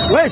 Ouais.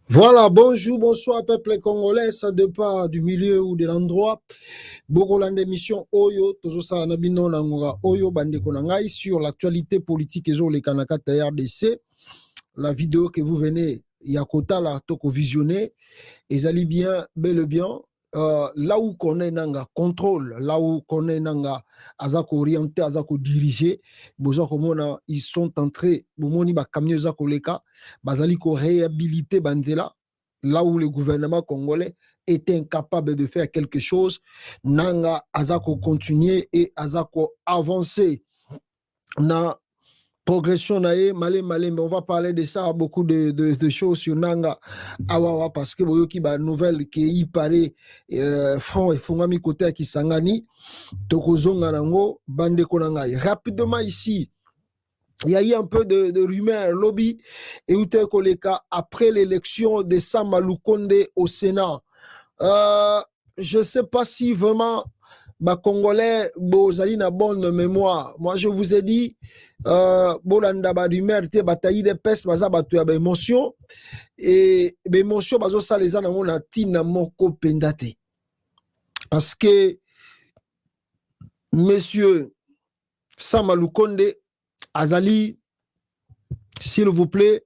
Voilà, bonjour, bonsoir, peuple congolais, ça dépend du milieu ou de l'endroit. Bogoland émission Oyo, Tozosa Nabino Nangoga Oyo, Bande Konangai, sur l'actualité politique et les Kanakata RDC. La vidéo que vous venez, Yakota, la Toko visionner, et allez bien, bel et bien, là où qu'on est nanga contrôle, là où qu'on est nanga azako orienté, azako dirigé, mona ils sont entrés, bomoni ba camion zako leka, bazali ko réhabiliter banzela, là où le gouvernement congolais était incapable de faire quelque chose, nanga azako continuer et azako avancer na progression nae malé mais on va parler de ça, beaucoup de choses sur nanga awawa parce que boyoki ba nouvelle qui paraît front et fongami côté qui sangani tokozonga nango bande konangai rapidement ici. Il y a eu un peu de rumeurs lobby et ute koleka après l'élection de Sama Lukonde au Sénat. Je sais pas si vraiment bah Congolais bozali na bonne mémoire. Moi je vous ai dit bolanda ba rumeur te bataille de pes baza batu ya ba émotion et ba émotion bazo saleza na ngona tina moko pendate. Parce que monsieur Sama Lukonde azali, s'il vous plaît,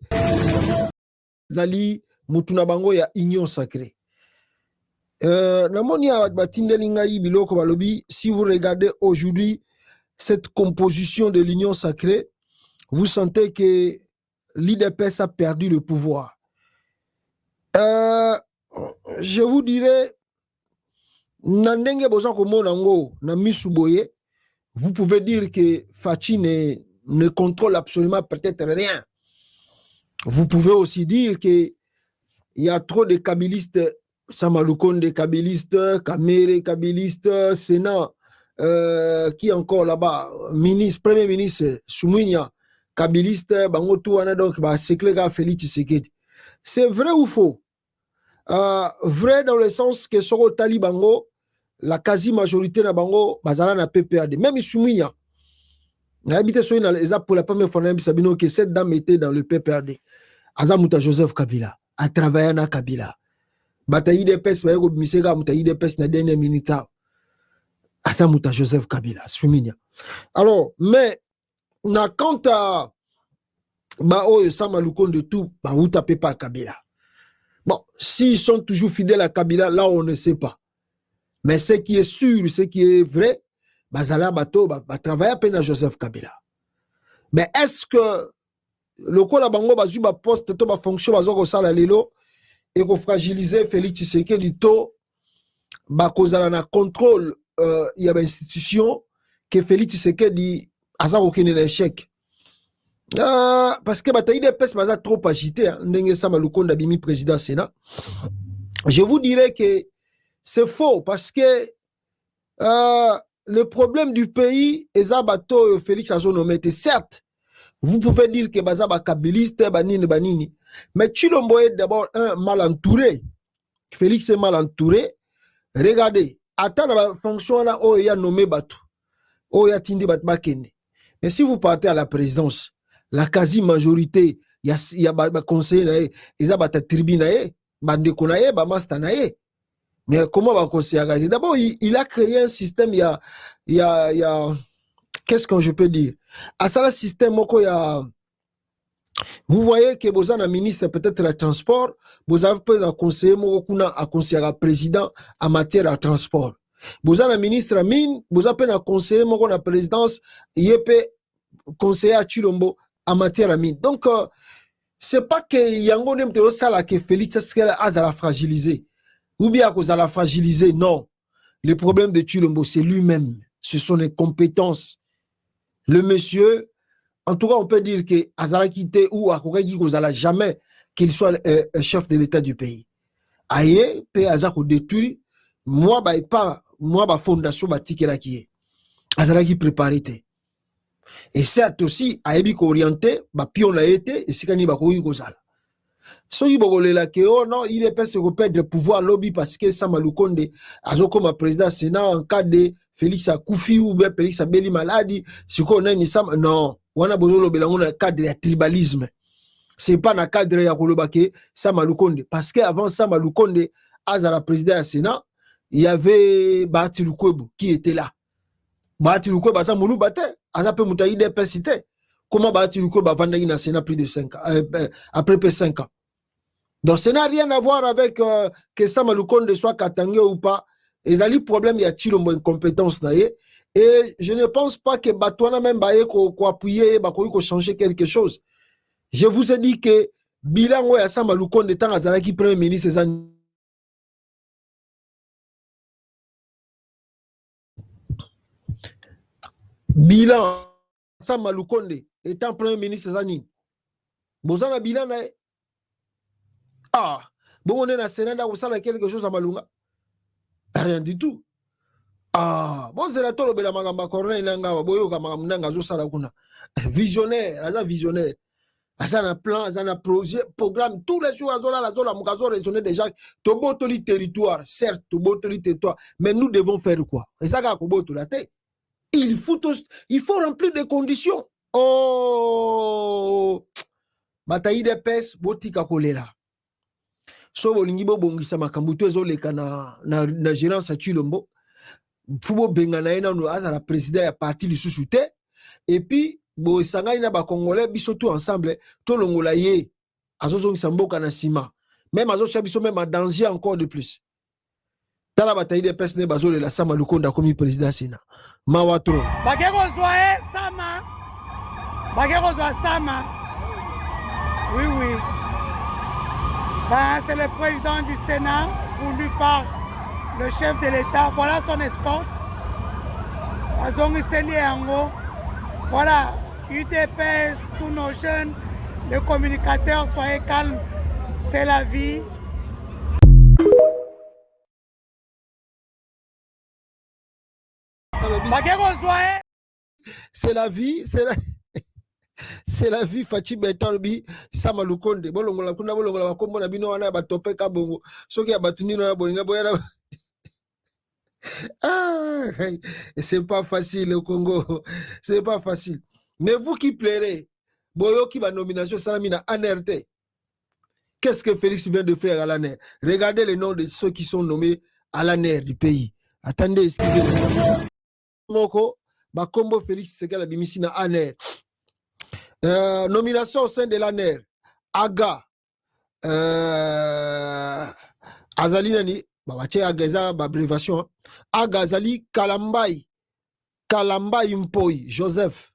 azali mutuna bango ya union sacrée. Si vous regardez aujourd'hui cette composition de l'union sacrée, vous sentez que l'IDPS a perdu le pouvoir. Je vous dirais, vous pouvez dire que Fachi ne contrôle absolument peut-être rien. Vous pouvez aussi dire qu'il y a trop de kabylistes, Sama Lukonde kabylistes, Kamere kabylistes, Sénat, qui est encore là-bas, ministre, premier ministre, Soumounia, kabylistes, Bangotou, donc, Seklega Félix Tshisekedi. C'est vrai ou faux? Vrai dans le sens que sur le Talibango, la quasi-majorité de Bango, Bazala na PPAD. Même Soumounia, pour la première fois, que cette dame était dans le PPRD. Azamuta Joseph Kabila, a travaillé na Kabila. Bataille de pes, misega mutaille de pes na dernière minute. Azamuta Joseph Kabila, Souminia. Alors, mais, na quant à Sama Lukonde de tout, où tapez pas Kabila. Bon, s'ils sont toujours fidèles à Kabila, là on ne sait pas. Mais ce qui est sûr, ce qui est vrai, Bazala Bato travailler à peine à Joseph Kabila. Mais est-ce que le quoi la bango bazu ba poste to ba fonction bazo ko sala lelo et qu'on fragiliser Félix Tshisekedi to bakozala na contrôle il y a une institution que Félix Tshisekedi aza kokene na échec. Parce que bataille des pes maza trop agité ndenge Sama Lukonde bimi président Sénat. Je vous dirais que c'est faux parce que le problème du pays eza bato Félix azonomete. Certes, vous pouvez dire que baza bakabiliste banini, mais Chilombo est d'abord un mal entouré. Félix est mal entouré. Regardez, attends la fonction là où il y a nommé Batou, où il y a Tindi Batbakene. Mais si vous partez à la présidence, la quasi-majorité, il y a conseiller, il y a tribune, bandeko, bamasta. Mais comment va conseiller? D'abord, il a créé un système, il y a qu'est-ce que je peux dire? À ça, le système, il y a. Vous voyez que vous avez un ministre peut-être le transport, vous avez un conseiller à conseiller président en matière de transport. Vous avez un ministre mine, vous avez un conseiller à la présidence, il peut conseiller à Chilombo en matière de mine. Donc, c'est pas que Yango n'aime pas ça que Félix a la fragilisé. Ou bien que la fragilisé, non. Le problème de Chilombo, c'est lui-même. Ce sont les compétences. Le monsieur, en tout cas, on peut dire que Azala quitté ou Akoureki Kozala jamais qu'il soit chef de l'État du pays. Aïe, pe Azako détruit, moi, fondation, tikela qui est. Azala qui préparé. Et certes aussi, Aïbi orienté, pion a été, et c'est quand il va courir Kozala. Soki bogolela ke oh non, il est pas se repère de pouvoir lobby parce que Sama Lukonde, Azoko ma président Sénat en cas de Félix Akoufi ou bien Félix Abeli maladie, si qu'on a ni Sama, non. Wana bozolo belango na cadre de tribalisme. C'est pas na cadre ya kolobake Sama Lukonde. Parce qu'avant Sama Lukonde, Azala président du Sénat, il y avait Bahati Lukwebo qui était là. Bahati Lukwebo, Asa Moulou Bate, Asa pe Moutaï d'épacité. Comment Bahati Lukwebo a vendu dans le Sénat plus de 5 ans, après 5 ans. Donc, ça n'a rien à voir avec que Sama Lukonde soit Katangé ou pas. Ils ont le problème, il y a Chilombo incompétence. Et je ne pense pas que Batouana même ko appuyer, ko changer quelque chose. Je vous ai dit que bilan ou Sama Lukonde tant Azalaki premier ministre bilan Sama Lukonde étant premier ministre Zanine. Bozana bilan na bon on est dans le Sénat où ça quelque chose à Malunga. Rien du tout. Bon c'est la tolo bela magamba corner nanga boyo kama mnanga zo sala kuna. Visionnaire, aza visionnaire. Aza na plan, aza na projet, programme tous les jours azola la zola mukazo raisonner déjà tobo toli territoire, certes tobo toli territoire, mais nous devons faire quoi? Et ça ka kobo to la tête. Il faut remplir des conditions. Oh bataille des pes botika kolera. So bolingi bo bongisa makambu to ezoleka na gérance à Chilombo. Fubo bengana ena no azala président ya parti lisusu te et puis bo sangani na ba congolais biso tout ensemble to longola ye azozongisa mboka na sima même azocha biso même en danger encore de plus tala bataille de pes ne bazole la Sama Lukonde comme président Sénat mawatro bakeko zoe Sama bakeko zoa Sama oui c'est le président du Sénat voulu par le chef de l'État. Voilà son escorte. Voilà, UDPS, tous nos jeunes, les communicateurs, soyez calmes, c'est la vie. C'est la vie, c'est la vie. Fachi Betalbi, Sama Lukonde, bolongola kuna bolongola bakombo na bino wana batope ka bongo. Soki abatunino na bolinga boyana. C'est pas facile au Congo, c'est pas facile. Mais vous qui plairez, boyo qui va nomination Salamina ANRT. Qu'est-ce que Félix vient de faire à l'ANR? Regardez les noms de ceux qui sont nommés à l'ANR du pays. Attendez, excusez-moi. Moko, Bakombo Félix Sekela Bimisina ANR. Nomination au sein de l'ANR. Aga. Azali Nani. Abréviation. Agazali Kalambai Mpoi Joseph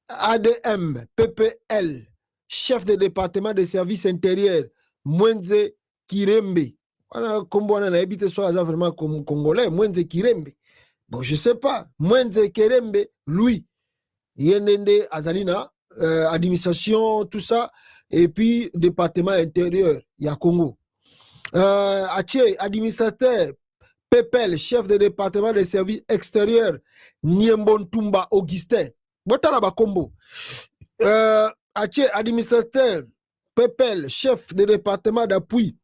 ADM PPL chef de département des services intérieurs Mwenze Kirembe. Voilà, comme on a habité soit vraiment comme congolais, Mwenze Kirembe. Bon, je sais pas. Mwenze Kirembe, lui, Yendende Azalina, administration, tout ça, et puis département intérieur, il y a Congo. Aché, administrateur, Pepel, chef de département des services extérieurs, Niembon Tumba Augustin. Botalaba Combo. Aché, administrateur, Pepel, chef de département d'appui,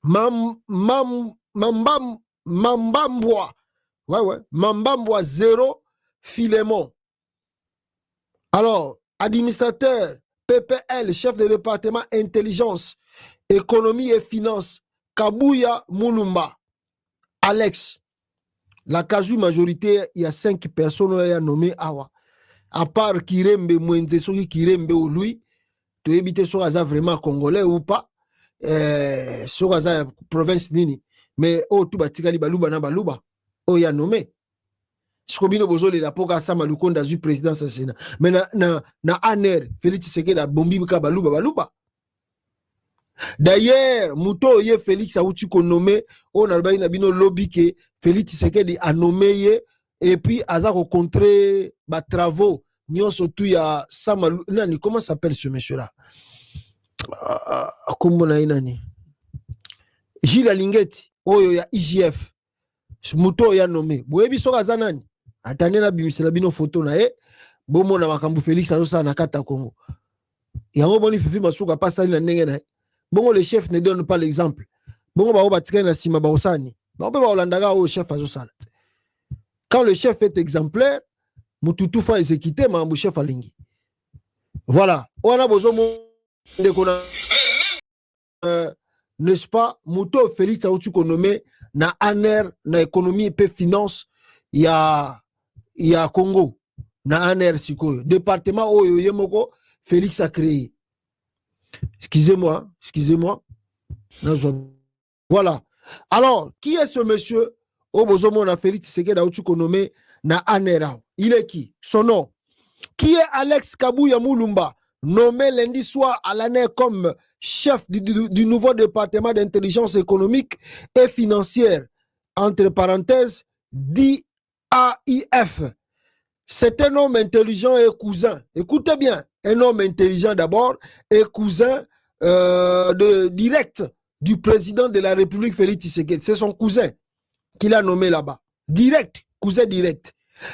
Mambambois. Ouais. Mambambois 0, Philémon. Alors, administrateur, PPL, chef de département intelligence, économie et finances, Kabuya Mulumba. Alex. La quasi majorité, il y a 5 personnes qui ont nommé Awa. À part Kirembe, Mwenze, Soki Kirembe ou lui, tu évites soit vraiment congolais ou pas, soit province nini. Mais oh, tout batikali baluba na baluba. Oh, il y a nommé. Sikobino bozole la poka sama lukonda zu président sa Sénat. Mais na aner, Félix Tshisekedi a bombi bika baluba. D'ailleurs, Mouto ye Félix a outu qu'on nommé, on a na bino lobby que Félix Tshisekedi a nommé et puis aza rencontré ba travaux nyon surtout ya sama nani comment s'appelle ce monsieur là? Kombo na nani? Gilles Alingeti, oyo ya IGF. Mouto ya nommé. Boyebi soka za nani? Atane na bimisela bino photo na bomo na makambu Félix azosa na kata Congo. Yango boni fifi masuka pasali na ndenge na bongo le chef ne donne pas l'exemple. Bongo ba obatika na sima ba osani. Ba obe ba olandaka o chef azosala. Quand le chef est exemplaire, mututu fa exécuter mambu chef alingi. Voilà. On a besoin de kona n'est-ce pas? Muto Félix a outu nommé na aner na économie et finance ya Congo na aner sikoyo département oyo yemoko Félix a créé. Excusez-moi. Voilà. Alors, qui est ce monsieur? Obozomo na Félix Tshisekedi a outu nommé na anera. Il est qui? Son nom. Qui est Alex Kabuya Mulumba, nommé lundi soir à l'année comme chef du nouveau département d'intelligence économique et financière, entre parenthèses, DAIF. C'est un homme intelligent et cousin. Écoutez bien, un homme intelligent d'abord et cousin direct du président de la République, Félix Tshisekedi. C'est son cousin qu'il a nommé là-bas. Direct, cousin direct.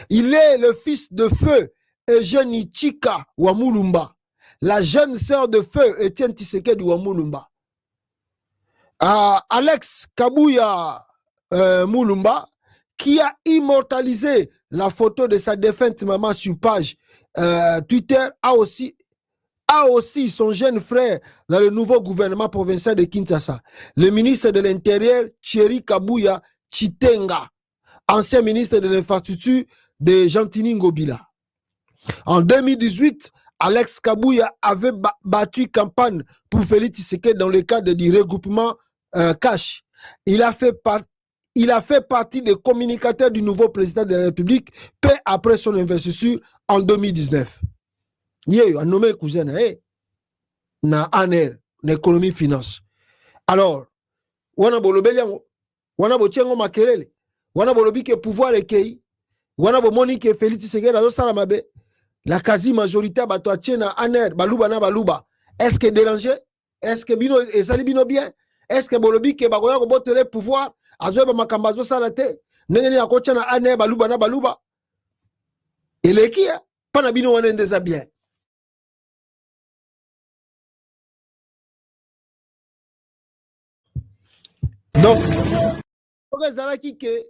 Il est le fils de feu Eugénie Chika Wamulumba, la jeune sœur de feu Étienne Tshisekedi Wamulumba. Alex Kabuya Mulumba, qui a immortalisé la photo de sa défunte maman sur page Twitter, a aussi son jeune frère dans le nouveau gouvernement provincial de Kinshasa, le ministre de l'Intérieur, Thierry Kabuya Chitenga, ancien ministre de l'infrastructure de Gentini Ngobila. En 2018, Alex Kabuya avait battu campagne pour Félix Tshisekedi dans le cadre du regroupement Cash. Il a fait partie des communicateurs du nouveau président de la République peu après son investiture en 2019. Il a nommé cousin na ANR, l'économie finance. Alors, wana bolobeli yango, wana bochengo makelele, wana bolobi ke pouvoir ekei, wana bomoni ke Félix Tshisekedi azosala mabe, la quasi majorité bato na ANR, baluba na baluba. Est-ce que dérangé? Est-ce que bino ezali bino bien? Est-ce que bolobi ke bakoya ko botele pouvoir azoba makamba azosala te? Ndenge akocha na ANR baluba na baluba. Eleki pana bino wana ndeza bien. Donc, ezalaki ke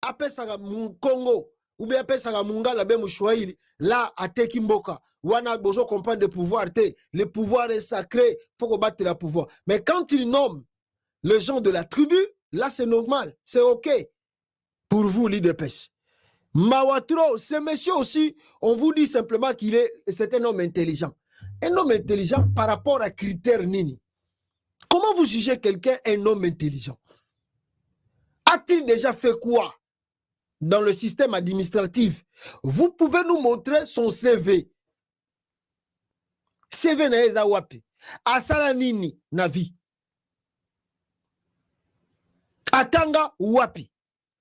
apesaka Congo ou bien apesaka mungala be mushwaili là ateki mboka wana bozo comprendre le pouvoir te, le pouvoir est sacré, faut combattre le pouvoir. Mais quand il nomme les gens de la tribu, là c'est normal, c'est ok pour vous l'IDPS. Mawatro, ce monsieur aussi, on vous dit simplement c'est un homme intelligent. Un homme intelligent par rapport à critères nini. Comment vous jugez quelqu'un un homme intelligent? A-t-il déjà fait quoi dans le système administratif? Vous pouvez nous montrer son CV. CV na eza wapi? Asala nini na vie? Atanga wapi.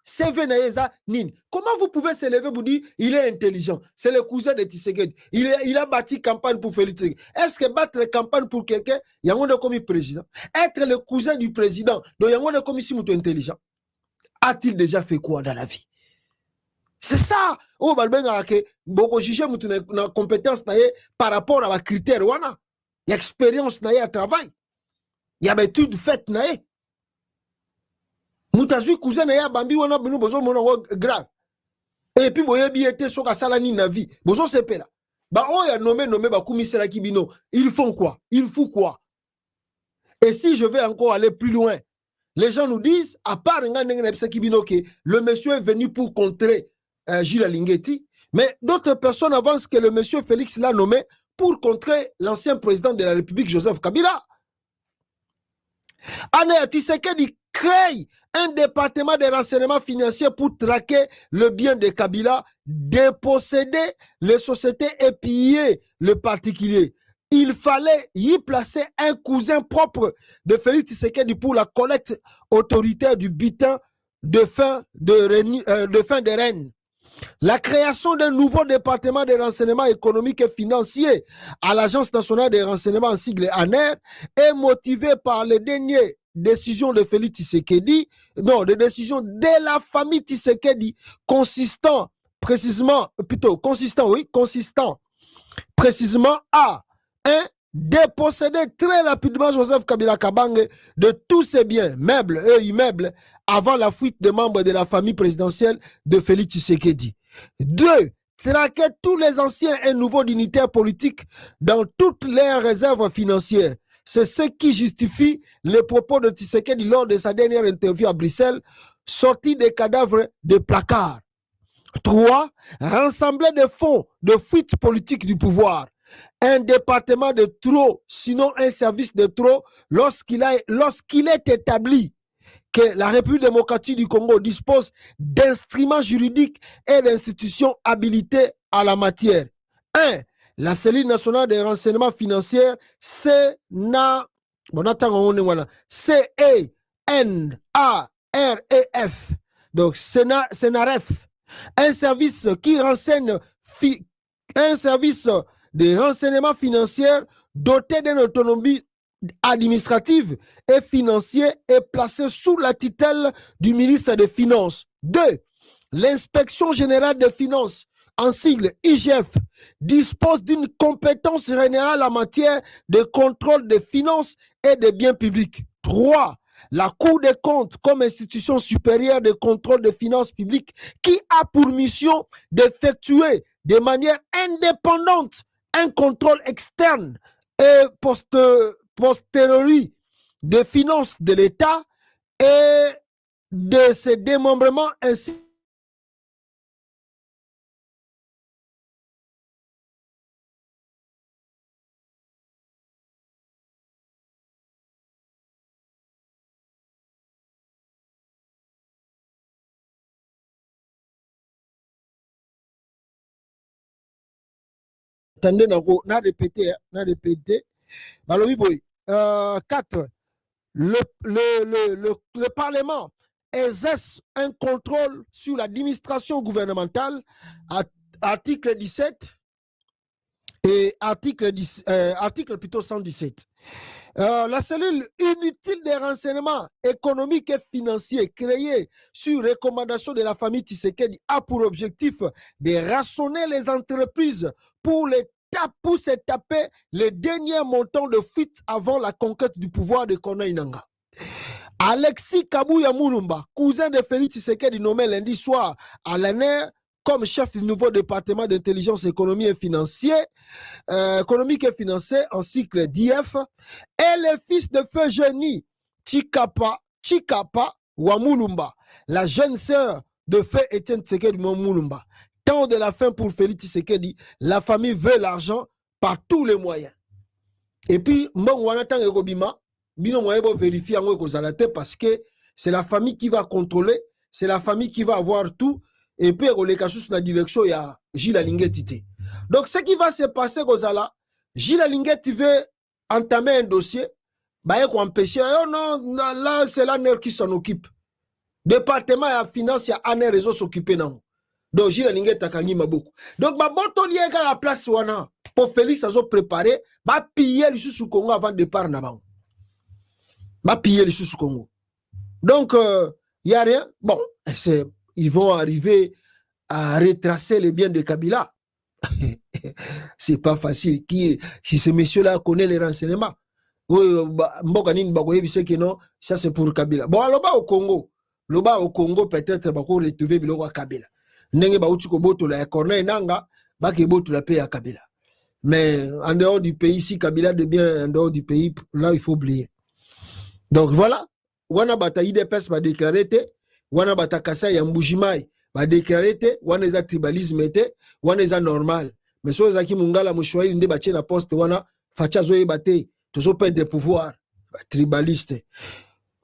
CV Naeza Nini. Comment vous pouvez se lever pour dire il est intelligent? C'est le cousin de Tshisekedi. Il a bâti campagne pour Félix Tshisekedi. Est-ce que battre campagne pour quelqu'un, il y a un comme président? Être le cousin du président, donc il y a un comme si vous êtes intelligent. A-t-il déjà fait quoi dans la vie? C'est ça. Oh, balbenga que beaucoup juger na compétence par rapport à la critère wana. Il y a expérience à travail. Il y a études faites naé. Moutazui cousin ya bambi wana bino bozo mona grave. Et puis boye bi était soka sala ni na vie. Bozo sepela. Ba o ya nommé ba kumisela kibino. Ils font quoi? Ils font quoi? Et si je vais encore aller plus loin, les gens nous disent à part kibino que le monsieur est venu pour contrer Gilles Alingeti, mais d'autres personnes avancent que le monsieur Félix l'a nommé pour contrer l'ancien président de la République Joseph Kabila. Ane Tshisekedi crée un département de renseignement financier pour traquer le bien de Kabila, déposséder les sociétés et piller le particulier. Il fallait y placer un cousin propre de Félix Tshisekedi pour la collecte autoritaire du butin de fin de Rennes. La création d'un nouveau département de renseignement économique et financier à l'Agence nationale de renseignement en sigle ANER est motivée par les dernières décisions de Félix Tshisekedi, non, des décisions de la famille Tshisekedi, consistant précisément à déposséder très rapidement Joseph Kabila Kabange de tous ses biens, meubles et immeubles, avant la fuite des membres de la famille présidentielle de Félix Tshisekedi. 2. Traquer tous les anciens et nouveaux dignitaires politiques dans toutes leurs réserves financières. C'est ce qui justifie les propos de Tshisekedi lors de sa dernière interview à Bruxelles, sortie des cadavres de placards. 3. Rassembler des fonds de fuite politique du pouvoir. Un département de trop, sinon un service de trop, lorsqu'il est établi que la République démocratique du Congo dispose d'instruments juridiques et d'institutions habilitées à la matière. 1. La cellule nationale des renseignements financiers, CNARF, donc CNARF, un service qui renseigne, un service de renseignement financier doté d'une autonomie administrative et financière est placé sous la tutelle du ministre des Finances. 2. L'inspection générale des finances, en sigle IGF, dispose d'une compétence générale en matière de contrôle des finances et des biens publics. 3. La Cour des comptes comme institution supérieure de contrôle des finances publiques qui a pour mission d'effectuer de manière indépendante un contrôle externe et posteriori des finances de l'État et de ses démembrements ainsi attendez, n'a répété. 4. Le Parlement exerce un contrôle sur l'administration gouvernementale, article 17 et article 117. La cellule inutile des renseignements économiques et financiers créée sur recommandation de la famille Tshisekedi a pour objectif de rationner les entreprises pour se taper les derniers montants de fuite avant la conquête du pouvoir de Corneille Nangaa. Alexis Kabouya Mulumba, cousin de Félix Tshisekedi, nommé lundi soir à l'ANER comme chef du nouveau département d'intelligence économique et financier en cycle d'IF, est le fils de feu Génie Chikapa Wamulumba, la jeune sœur de feu Étienne Tshisekedi Mulumba. Temps de la fin pour Félix Tshisekedi, la famille veut l'argent par tous les moyens. Et puis, vérifier parce que c'est la famille qui va contrôler, c'est la famille qui va avoir tout, et puis la direction, il y a Gilles Alingeti. Donc, ce qui va se passer, Gilles Alingeti veut entamer un dossier, empêcher, oh non, là, c'est l'ANER qui s'en occupe. département ya finance ya ane réseau s'occuper nango donc jila ninge takangi maboko donc baboto lieka la place wana pour Félix azo préparer ba piller le sous Congo avant départ na bango ba piller le sous Congo donc y a rien bon ils vont arriver à retracer les biens de Kabila. C'est pas facile. Si ce monsieur-là connaît les renseignements, ça c'est pour Kabila. Bon, alors au Congo, peut-être, va retrouver Biloko Kabila. Nenge ba uti ko boto la Corneille Nanga, ba ke boto la paix à Kabila. Mais en dehors du pays, si Kabila devient en dehors du pays, là il faut oublier. Donc voilà, wana bata IDPS va déclarer, wana bata Kasa ya Mbujimai va déclarer, wana eza tribalisme te, wana eza normal. Mais so ezaki mungala mushwaili nde batie na poste wana facha zo yebate, tozo perdre des pouvoirs, tribaliste.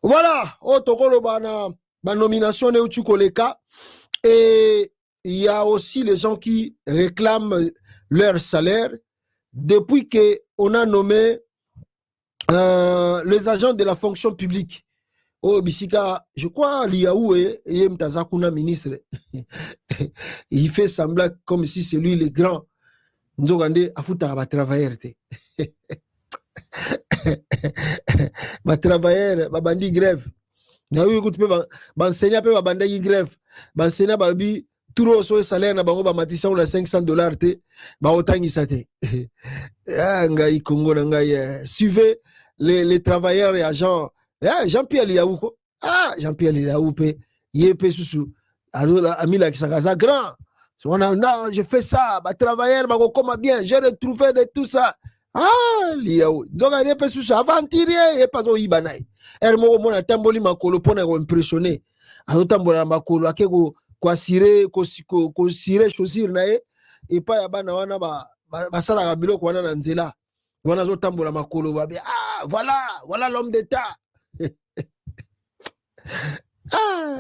Voilà, otokolo ba nomination ne utu koleka. Et il y a aussi les gens qui réclament leur salaire depuis qu'on a nommé les agents de la fonction publique. Oh, Bissika, je crois, Liaou et Mtazakuna ministre, il fait semblant comme si c'est lui le grand. Nzogande, afuta va travailler. Va travailler, va bandi grève. Na oui, écoute, enseignant peut va bandi grève. Enseignant balbi, tout le salaire na bango ba matissa on a $500 te, ba otangi sate. Ah, ngai Congo ngai suivez les travailleurs et agents. Ah, Jean-Pierre Liaou ko. Ah, Jean-Pierre Liaou pe yepé susu. Azola amila kisakaza grand. Non, je fais ça, bah travailleurs bah comment bien, j'ai retrouvé de tout ça. Ah, Liaou. Donc il yepé susu aventurier et pas au ibanai. Ermo mona tamboli makolo pona ko impressionner. Azotambola makolo akeko kwa sire ko sire chaussure na et pas ya bana wana basala ka biloko wana na nzela. Wana zotambola makolo ba ah voilà l'homme d'état. Ah,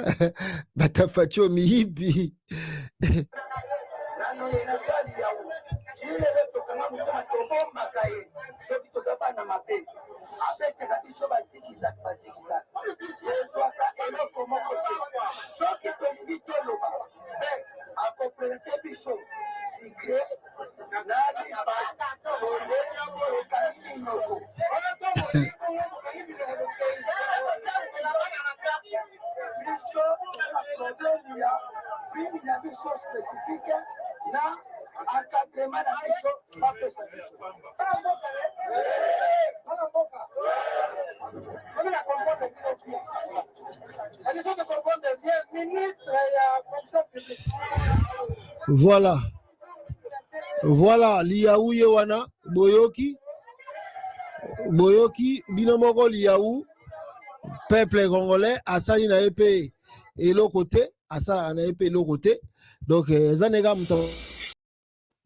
batafacho mihibi. Voilà. Voilà, Liaou Yewana, Boyoki, Binomoko Liaou, peuple congolais, Asani na épée et l'autre côté, Asa na épée l'autre côté. Donc, Zanega Mouton,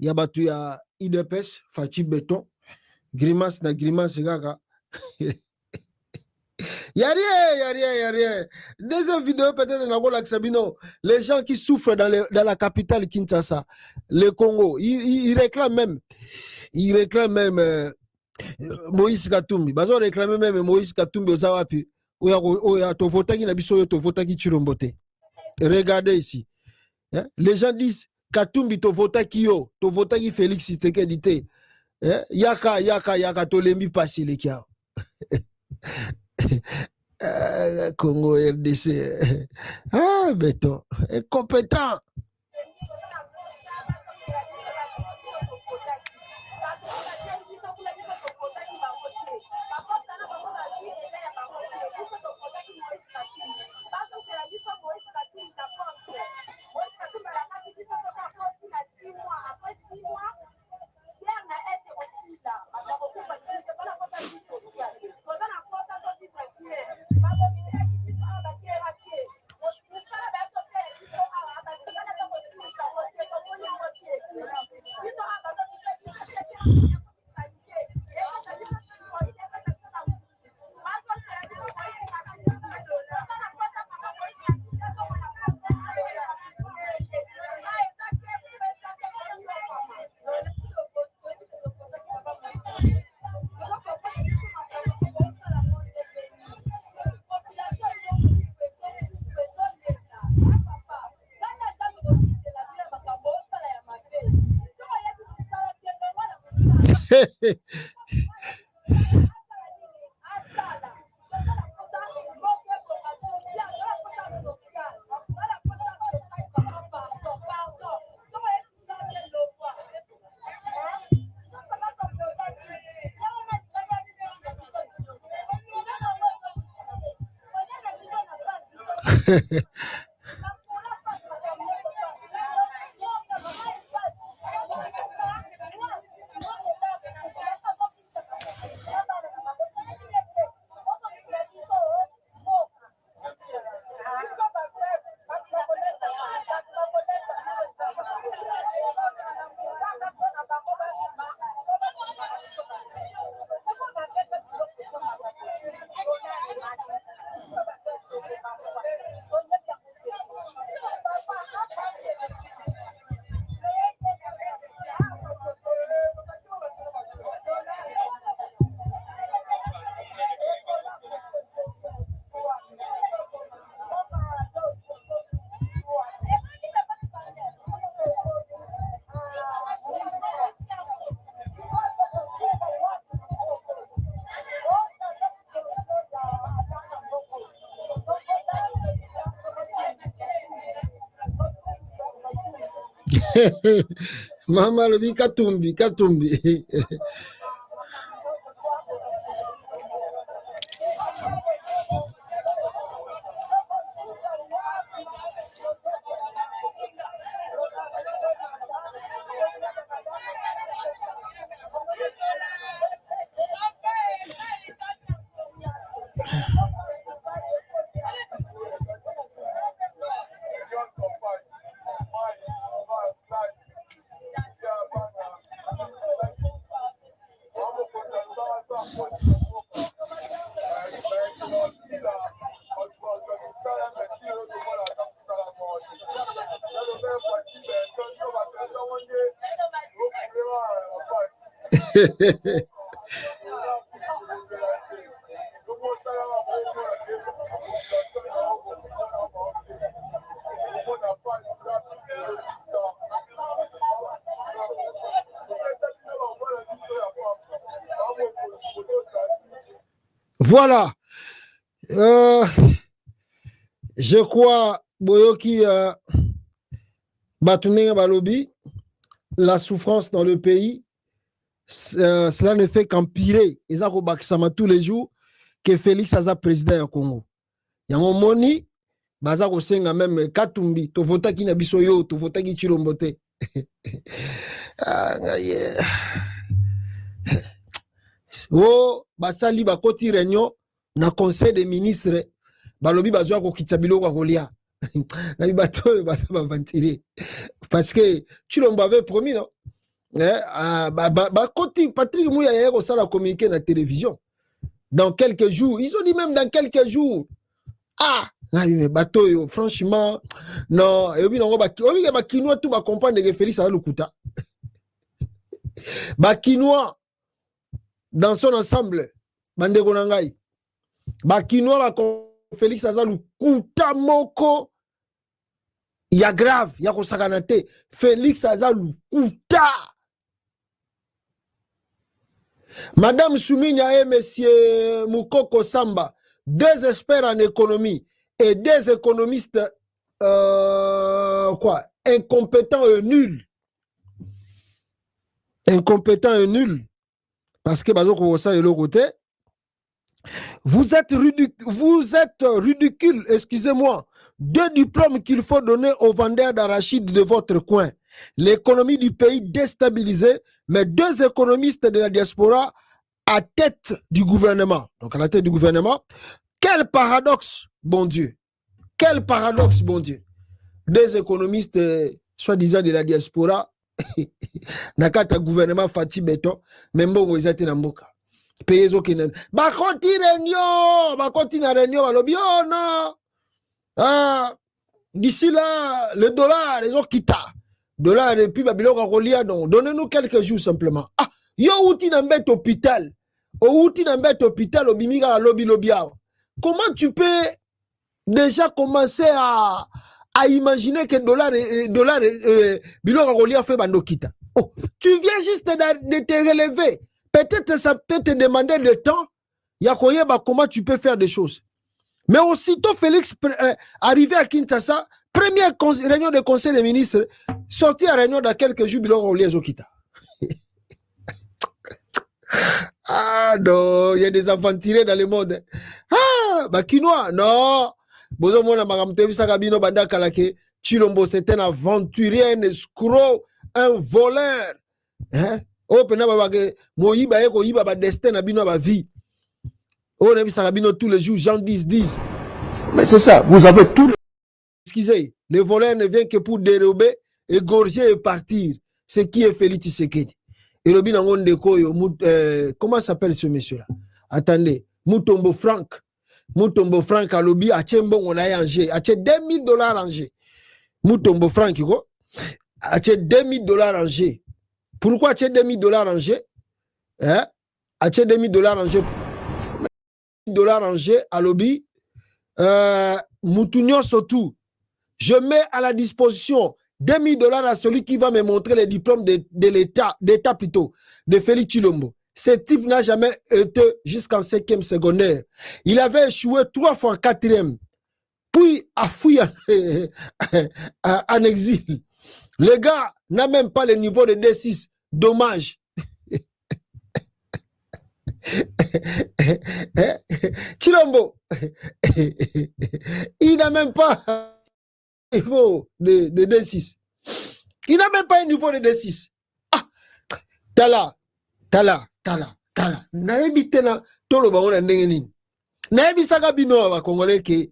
Yabatu ya IDPS, Fachi Béton, Grimace na Grimace Gaga. Y'a rien. Deuxième vidéo, peut-être, dans la Sabino, les gens qui souffrent dans la capitale Kinshasa, le Congo, ils réclament même Moïse Katumbi. Bazo réclament même Moïse Katumbi aux Awapi. Oya tovotaki na biso yo tovotaki Chirombote. Regardez ici. Les gens disent Katumbi tovotaki yo, tovotaki Félix Tshisekedi te. Yaka tolembi pasi le kia. Congo RDC. Ah, béton. Incompétent. Mama le Katumbi, Katumbi. Voilà. Je crois, Boyoki, Batouné Balobi, la souffrance dans le pays, cela ne fait qu'empirer. Ils ont tous les jours que Félix Aza président du Congo. Il y a un moni, baza ko senga même Katumbi, to vota ki na biso yo, to vota ki Chilombote. Oh, basali bakoti réunion na conseil des ministres, balobi bazwa ko kitabilo kwa kolia. Na bibato basa ba ventiler. Parce que Chilombo avait promis, non? Bakoti Patrick Mouya yeko sala communiquer na télévision. Dans quelques jours, ils ont dit même dans quelques jours. Ah, mais bateau, franchement, non. Et oui, non, Bakinois, tout va comprendre que Félix a le Kouta. Bakinois, dans son ensemble, Bande Gonangai. Bakinois, Félix a le Kouta Moko. Il y a grave, il y a Kosakanate. Félix a le Kouta. Madame Souminia et Monsieur Moukoko Samba, deux experts en économie et des économistes incompétents et nuls. Incompétents et nuls. Parce que de l'autre côté, vous êtes ridicule, excusez-moi, deux diplômes qu'il faut donner aux vendeurs d'arachides de votre coin. L'économie du pays déstabilisée, mais deux économistes de la diaspora à tête du gouvernement. Donc à la tête du gouvernement, quel paradoxe, bon Dieu. Quel paradoxe, bon Dieu. Deux économistes, soi-disant de la diaspora, nakata gouvernement Fatih Beton, même bon, ils étaient dans Mboka. Payez au Kenan. Bakoti réunion, balobi, oh non. Ah, d'ici là, le dollar, les autres quittent. Dollar, et puis Babylone Rolia, donc, donnez-nous quelques jours simplement. Ah, yo outi n'embête hôpital. Outi n'embête hôpital, obimiga à lobby. Comment tu peux déjà commencer à imaginer que dollar, Bilon Rolia fait bando kita? Oh, tu viens juste de te relever. Peut-être ça peut te demander le temps. Yakoyeba, comment tu peux faire des choses. Mais aussitôt Félix arrivé à Kinshasa, première réunion de conseil des ministres, sorti à réunion dans quelques jours, Biloro Oliezokita. Ah non, il y a des aventuriers dans le monde. Ah, bah Kinois, non. Bozo mona magamte bisakabino banda kalake. Chilombo, c'est un aventurier, un escroc, un voleur. Hein? Oh, pena babage, moyiba eko yiba ba destin na bino ba vie. Oh, on a vu Sarabino tous les jours, Jean 10. Mais c'est ça, vous avez tout. Excusez, le voleur ne vient que pour dérober, égorger et partir. C'est qui est Félix Tshisekedi. Et le binangon de Koyo, comment s'appelle ce monsieur-là? Attendez, Moutombo Frank. Moutombo Frank à l'obi, à Tchembo, on a Angers. À Tchè $2000 Angers. Moutombo Frank, à Tchè $2000 Angers. Pourquoi Tchè $2000 Angers? Hein? À Tchè $2000 Angers. $, Angers à lobby, Moutounion surtout. Je mets à la disposition $2000 à celui qui va me montrer les diplômes de d'État plutôt, de Félix Tshilombo. Ce type n'a jamais été jusqu'en 5e secondaire. Il avait échoué 3 fois en 4e, puis a fui en exil. Le gars n'a même pas le niveau de D6. Dommage. Tshilombo, il n'a même pas un niveau de D6. Il n'a même pas un niveau de D6. Ah, Tala. Naebitena tolo bango ndenge nini. Naebisaka bino ba Congolais que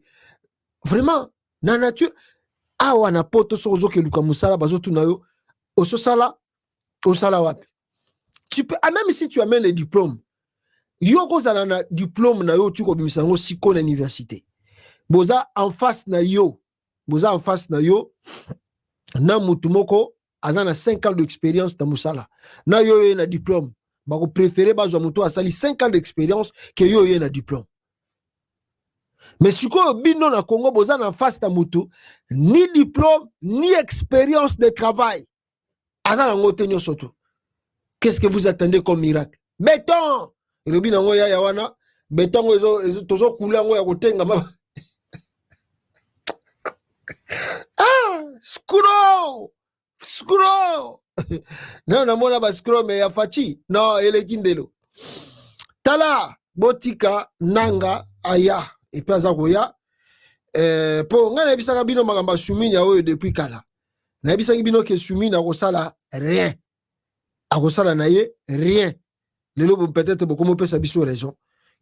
vraiment na nature awa na poto sozo ke luka musala bazotu na yo ososala wapi. Tu peux, même si tu amènes les diplômes, yo kozala na diplôme na yo tu ko bimisa ngo siko na université. Boza en face na yo na mutumoko azana 5 ans d'expérience dans musala. Na yo na diplôme. Bako préféré bazo muto asali 5 ans d'expérience que yo na diplôme. Mais siko bino na Congo boza en face na mutu ni diplôme ni expérience de travail. Azana ngo tenyo soto. Qu'est-ce que vous attendez comme miracle? Béton. Et le binango ya wana béton tozo kula ngo ya kotenga mama. Ah, skuro. Non, na mona ba skuro me ya fachi. Non, ele kindelo. Tala botika nanga aya et pas akoya. Po ngana bisaka bino magamba sumini ya oyo depuis kala. Na bisaka bino ke sumini akosala rien. Akosala na ye rien. Lelo peut-être beaucoup mo pesa biso raison.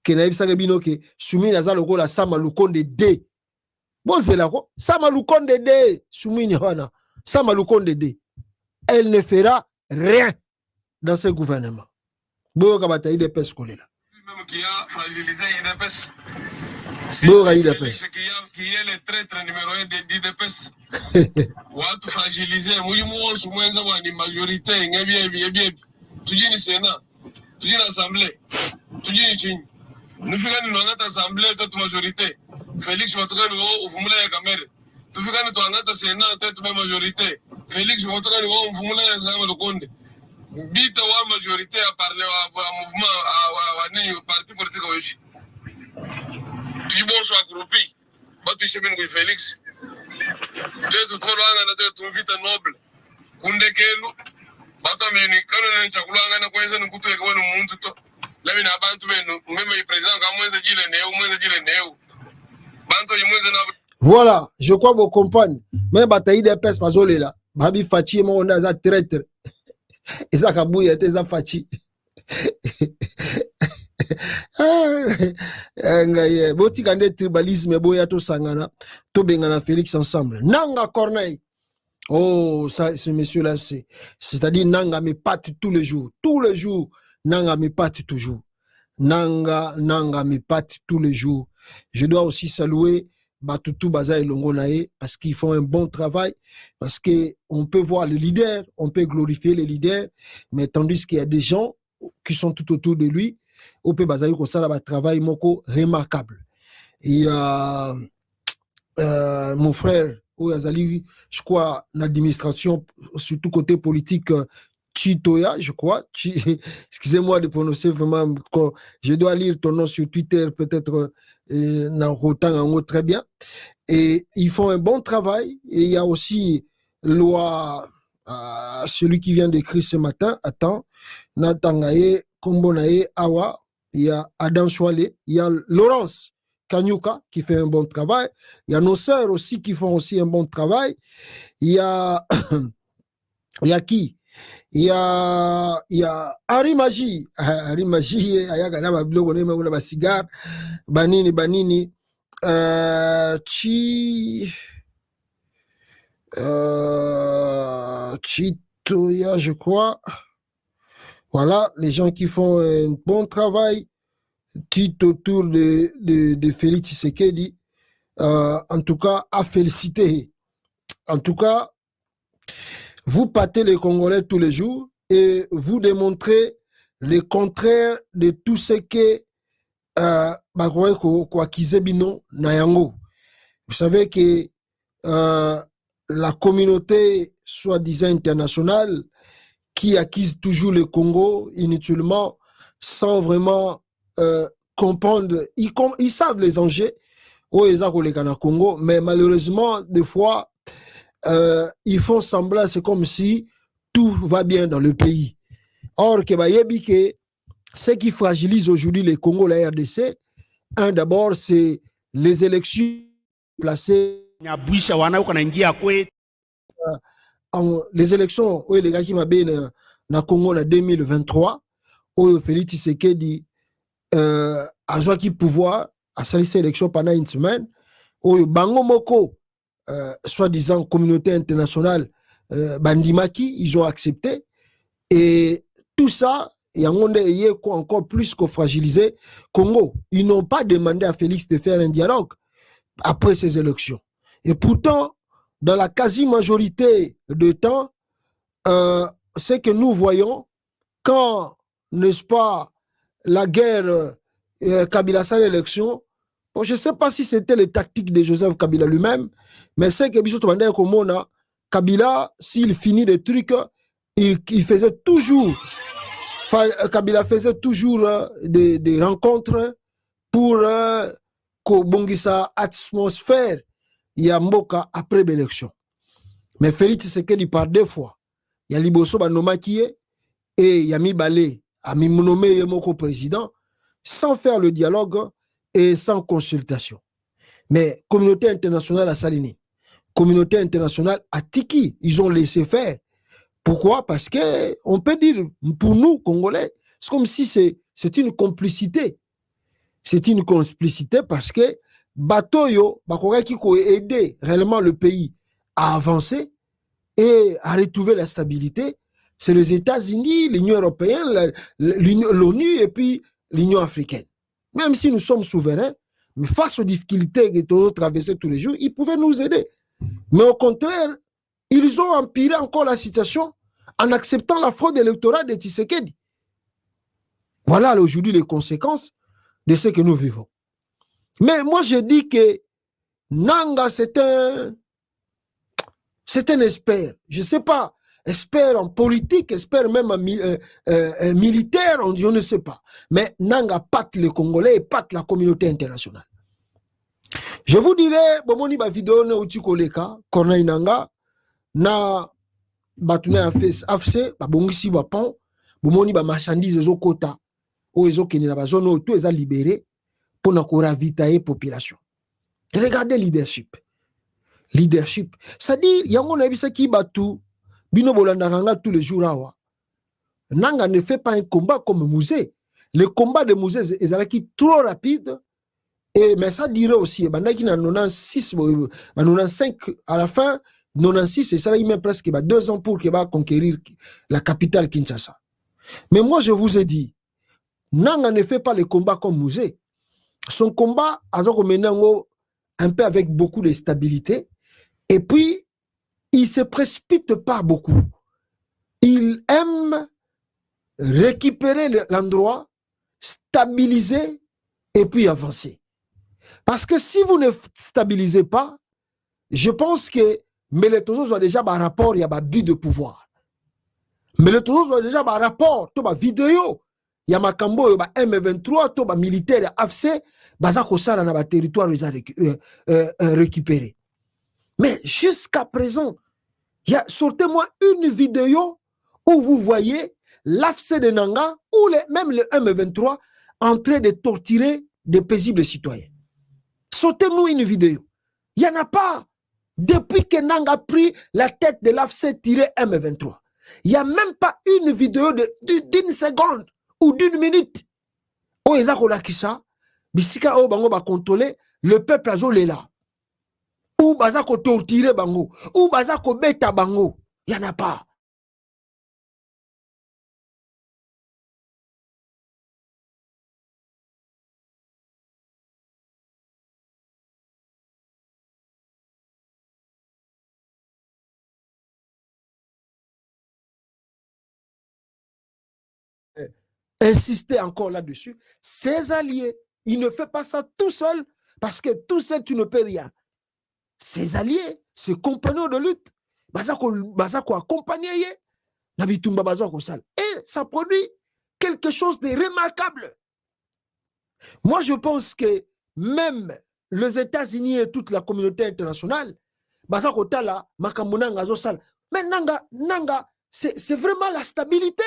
Ke na bisaka bino ke sumini aza lokola sama lukonde de. Bozela ko sama lukonde de sumini wana. Sama lukonde de. Elle ne fera rien dans ce gouvernement. Boyoka bataille de pes kolela. Même qui a fragilisé IDPS. Boyoka IDPS. Qui est le traître numéro 1 de l'IDPS. Watu fragilisé. Mulimu wonsu mwenza wani majorité. Ngebi. Tujini Sénat. Tujini Assemblée. Tujini Chini. Nufika ni nwangata Assemblée totu majorité. Félix watukani wo ufumula ya kamere. Tufika ni tuangata Sénat totu majorité. Félix watukani wo ufumula ya zama lukonde. Bita wa majorité a parlé wa mouvement wa nini parti politique weshi. Tibonso agroupi. Batu shebeni kwa Félix. Tetu kolanga na tetu vita noble. Kundekelu. Batu ameni kano ni chakulanga na kweza nukutu ya kwa muntu to. Lebi na bantu benu ngeme president kamweze jile neu. Bantu yimweze na. Voilà, je crois vos compagnes. Même bataille des pes mazole là. Babi Fachi mo onda za traître. Et ça kabouya te za Fachi. Ngaye boti kande tribalisme boya to sangana to bengana Félix ensemble. Nanga Corneille. Oh, ça, ce monsieur-là, c'est-à-dire Nanga me pâte tous les jours. Nanga me pâte toujours. Nanga me pâte tous les jours. Je dois aussi saluer Batutu Baza et Longonae parce qu'ils font un bon travail, parce que on peut voir le leader, on peut glorifier les leaders, mais tandis qu'il y a des gens qui sont tout autour de lui, on peut baser comme ça un travail moko remarquable. Et mon frère, je crois, l'administration, surtout côté politique, Chitoya, je crois. Excusez-moi de prononcer vraiment. Je dois lire ton nom sur Twitter, peut-être très bien. Et ils font un bon travail. Et il y a aussi Loi, celui qui vient d'écrire ce matin, attends, Natangaye, Kombonaye, Awa, il y a Adam Chouale, il y a Laurence Kanyuka qui fait un bon travail. Il y a nos sœurs aussi qui font aussi un bon travail. Il y a, il y a qui? Il y a Harry Magie. Harry Magie, il y a Gana Blog, on a un cigare, Banini, Chitoya, je crois. Voilà, les gens qui font un bon travail, tout autour de Félix Tshisekedi. En tout cas, à féliciter. En tout cas, vous pâtez les Congolais tous les jours et vous démontrez le contraire de tout ce que Nayango. Vous savez que la communauté soi-disant internationale qui accuse toujours le Congo inutilement sans vraiment comprendre, ils savent les enjeux au Congo, mais malheureusement, des fois, ils font semblant, c'est comme si tout va bien dans le pays. Or, ce qui fragilise aujourd'hui le Congo, la RDC, d'abord, c'est les élections placées. Les élections, les gars qui m'ont na Congo en 2023, où Félix Tshisekedi a joué qui pouvoir à salir ces élections pendant une semaine, où Bango Moko, soi-disant communauté internationale, Bandimaki, ils ont accepté. Et tout ça, il y a encore plus que fragilisé Congo. Ils n'ont pas demandé à Félix de faire un dialogue après ces élections. Et pourtant, dans la quasi-majorité de temps, ce que nous voyons, quand, n'est-ce pas, la guerre Kabila sans l'élection, bon, je ne sais pas si c'était les tactiques de Joseph Kabila lui-même, mais c'est que Kabila, s'il finit des trucs, il faisait toujours, Kabila faisait toujours des rencontres pour Bongisa atmosphère Yamboka après l'élection. Mais Félix Tshisekedi par 2 fois, il y a Liboso Banomakie et Yami Balé, a nommé Yemoko président, sans faire le dialogue et sans consultation. Mais communauté internationale a Salini, communauté internationale a Tiki, ils ont laissé faire. Pourquoi? Parce que on peut dire, pour nous, Congolais, c'est comme si c'est une complicité. C'est une complicité parce que Batoyo, qui a aidé réellement le pays à avancer et à retrouver la stabilité, c'est les États-Unis, l'Union européenne, l'ONU et puis l'Union africaine. Même si nous sommes souverains, mais face aux difficultés que nous traversons tous les jours, ils pouvaient nous aider. Mais au contraire, ils ont empiré encore la situation en acceptant la fraude électorale de Tshisekedi. Voilà aujourd'hui les conséquences de ce que nous vivons. Mais moi, je dis que Nanga, c'est un expert. Je ne sais pas, expert en politique, expert même en militaire, je ne sais pas. Mais Nanga pâte les Congolais et pâte la communauté internationale. Je vous dirai, bomoni ba vidéo ne uti koleka, Corneille Nanga, na batune afse, ba bongisi ba pont, bomoni ba marchandise ezo kota, o ezo kene na ba zone o tout eza libéré pour na ravitailler population. Regardez leadership. Leadership. C'est-à-dire, yango na bisa ki batu, bino bolandanga tous les jours awa. Nanga ne fait pas un combat comme Mouzé. Le combat de Mouzé est trop rapide. Et, mais ça dirait aussi, bandaki na 96, 95, à la fin, 96, et ça il met presque 2 ans pour qu'il va conquérir la capitale Kinshasa. Mais moi, je vous ai dit, Nanga ne fait pas le combat comme Mouzé. Son combat a mené un peu avec beaucoup de stabilité. Et puis, il ne se précipite pas beaucoup. Il aime récupérer l'endroit, stabiliser et puis avancer. Parce que si vous ne stabilisez pas, je pense que Meletozo a déjà un rapport, il y a un but de pouvoir. Mais le toujours déjà par rapport, to ba vidéo, ya makambo yo ba M23, to ba militaire AFC, baza ko sala na ba territoire récupéré. Mais jusqu'à présent, sortez-moi une vidéo où vous voyez l'AFC de Nanga ou même le M23 en train de torturer des paisibles citoyens. Sortez-nous une vidéo. Il n'y en a pas. Depuis que Nanga a pris la tête de l'AFC tiré M23, il n'y a même pas une vidéo d'une seconde ou d'une minute. Oh, ils ont ça. Bisika o bango ba contrôler le peuple azolela. Ou baza ko torturer bango, ou baza ko beta bango. Il n'y en a pas. Insister encore là-dessus, ses alliés, il ne fait pas ça tout seul, parce que tout seul, tu ne peux rien. Ses alliés, ses compagnons de lutte, bazako accompagner, et ça produit quelque chose de remarquable. Moi, je pense que même les États-Unis et toute la communauté internationale, bazako tala, makamunanga zosal, mais nanga, c'est vraiment la stabilité.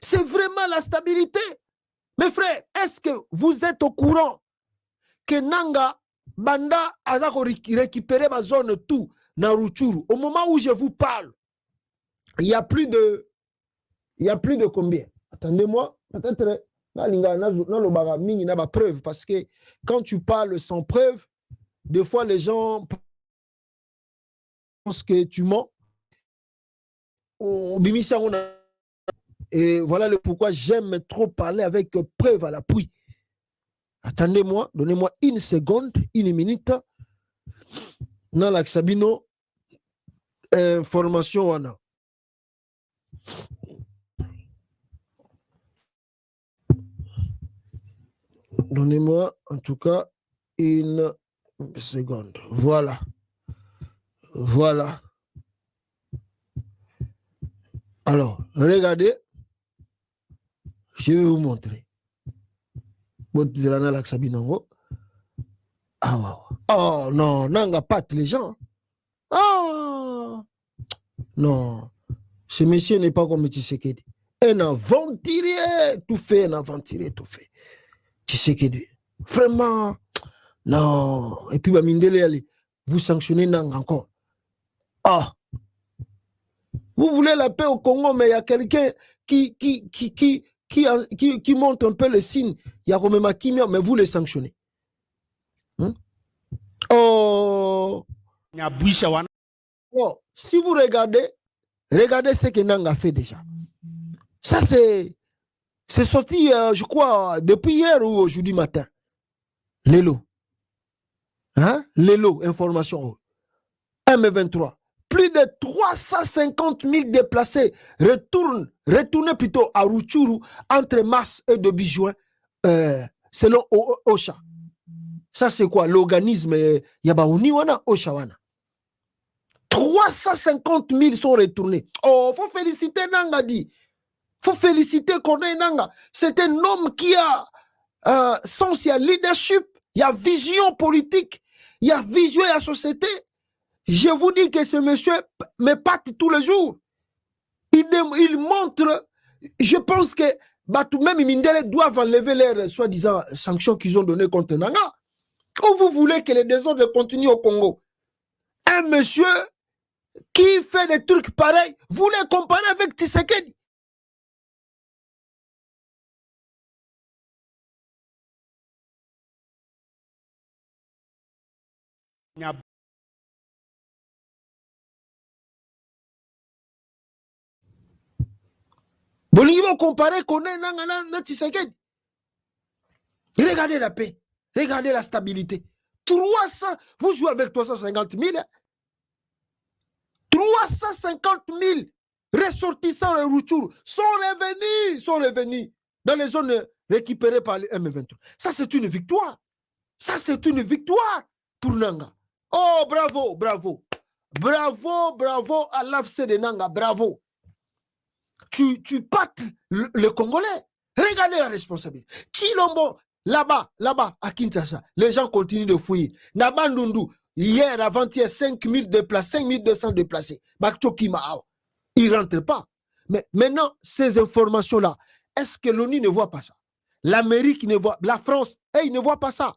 C'est vraiment la stabilité. Mes frères, est-ce que vous êtes au courant que Nanga Banda a récupéré ma zone tout na Rutshuru? Au moment où je vous parle, il y a plus de combien? Attendez-moi, peut-être preuve, parce que quand tu parles sans preuve, des fois les gens pensent que tu mens. Et voilà le pourquoi j'aime trop parler avec preuve à l'appui. Attendez-moi, donnez-moi une seconde, une minute. Dans la Sabino, information on a. Donnez-moi en tout cas une seconde. Voilà. Voilà. Alors, regardez. Je vais vous montrer. Oh non, Nanga pâte les gens. Ah non, ce monsieur n'est pas comme Tshisekedi. Un aventurier, tout fait, un aventurier, tout fait. Tshisekedi. Vraiment, non. Et puis, vous sanctionnez Nanga encore. Ah, vous voulez la paix au Congo, mais il y a quelqu'un qui montre un peu le signe. Il y a comme Makimia, mais vous les sanctionnez. Oh, si vous regardez ce que Nanga a fait déjà. Ça, c'est sorti, je crois, depuis hier ou aujourd'hui matin. Lélo. Hein? Lélo, information. M23. Plus de 350 000 déplacés retournez plutôt à Rutshuru entre mars et début juin, selon OCHA. Ça, c'est quoi? L'organisme Yabaouni wana OCHA wana. 350 000 sont retournés. Oh, faut féliciter Nanga dit. Faut féliciter Corneille Nanga. C'est un homme qui a sens, il y a leadership, il y a vision politique, il y a vision de la société. Je vous dis que ce monsieur m'épate tous les jours. Il montre, je pense que même les Mindele doivent enlever leurs soi-disant sanctions qu'ils ont données contre Nanga. Ou vous voulez que les désordres continuent au Congo? Un monsieur qui fait des trucs pareils, vous les comparez avec Tshisekedi? Bon, ils vont comparer qu'on est Nanga Tshisekedi. Regardez la paix, regardez la stabilité. 300, vous jouez avec 350 000. 350 000 ressortissants de Rutshuru sont revenus dans les zones récupérées par les M23. Ça, c'est une victoire. Ça, c'est une victoire pour Nanga. Oh, bravo, bravo. Bravo, bravo à l'AFC de Nanga, bravo. tu pâtes le Congolais. Regardez la responsabilité. Chilombo, là-bas, à Kinshasa, les gens continuent de fouiller. Nabandundu, hier, avant-hier, 5000 déplacés, 5200 déplacés. Ils ne rentrent pas. Mais maintenant, ces informations-là, est-ce que l'ONU ne voit pas ça? L'Amérique ne voit, la France, ils ne voient pas ça.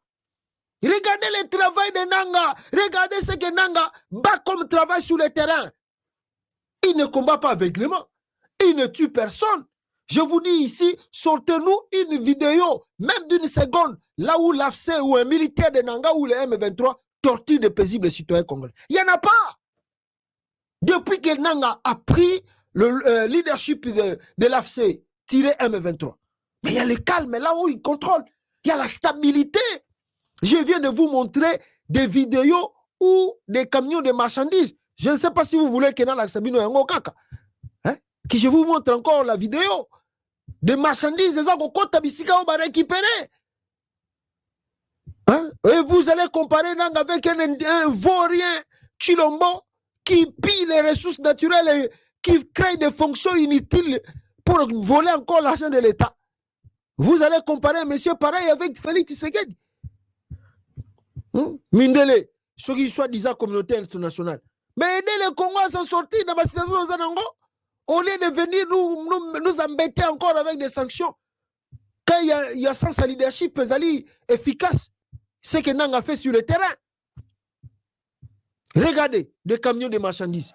Regardez le travail de Nanga. Regardez ce que Nanga bat comme travail sur le terrain. Il ne combat pas aveuglément. Il ne tue personne. Je vous dis ici, sortez-nous une vidéo, même d'une seconde, là où l'AFC ou un militaire de Nanga ou le M23 torture de paisibles citoyens congolais. Il n'y en a pas. Depuis que Nanga a pris le leadership de l'AFC, tiré M23. Mais il y a le calme là où il contrôle. Il y a la stabilité. Je viens de vous montrer des vidéos ou des camions de marchandises. Je ne sais pas si vous voulez que je vous montre encore la vidéo. Des marchandises, des gens qui ont récupéré. Et vous allez comparer Nanga avec un vaurien Chilombo qui pille les ressources naturelles et qui crée des fonctions inutiles pour voler encore l'argent de l'État. Vous allez comparer un monsieur pareil avec Félix Tshisekedi. Mindele, ceux qui soient disant communauté internationale. Mais aider les Congolais à s'en sortir dans la situation aux Zanango, au lieu de venir nous embêter encore avec des sanctions. Quand il y a sans leadership efficace, ce que Nanga fait sur le terrain. Regardez, des camions de marchandises.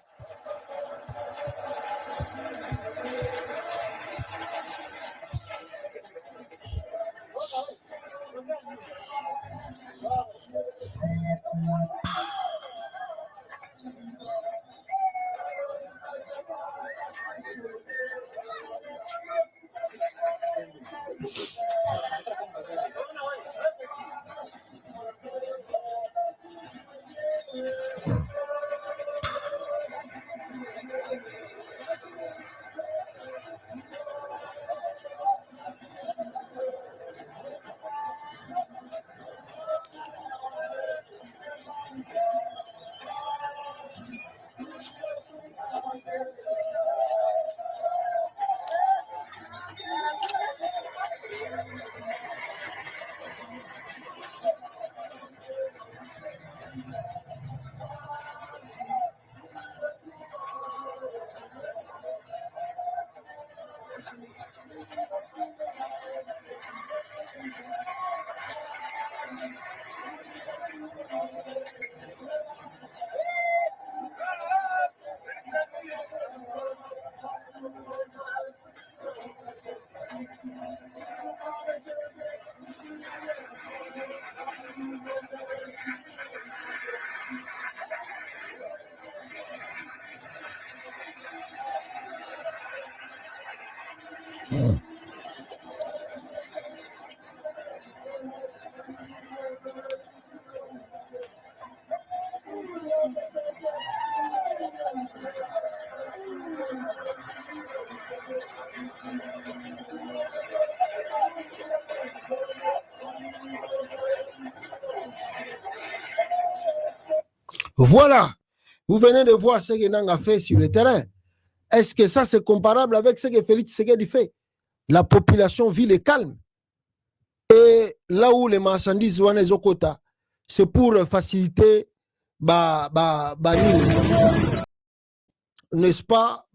Voilà, vous venez de voir ce que Nanga fait sur le terrain. Est-ce que ça c'est comparable avec ce que Félix Tshisekedi fait? La population vit le calme. Et là où les marchandises sont les Okota, c'est pour faciliter n'est-ce pas,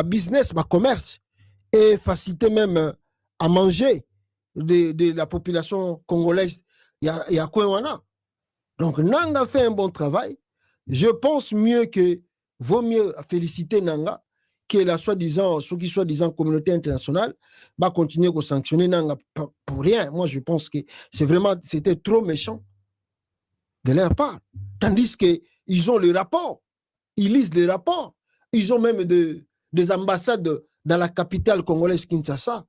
business, commerce, et faciliter même à manger de la population congolaise. Il y a quoi on a? Donc Nanga fait un bon travail. Je pense vaut mieux féliciter Nanga que la soi-disant communauté internationale va continuer à sanctionner Nanga pour rien. Moi je pense que c'était trop méchant de leur part. Tandis qu'ils ont les rapports, ils lisent les rapports, ils ont même des ambassades dans la capitale congolaise Kinshasa.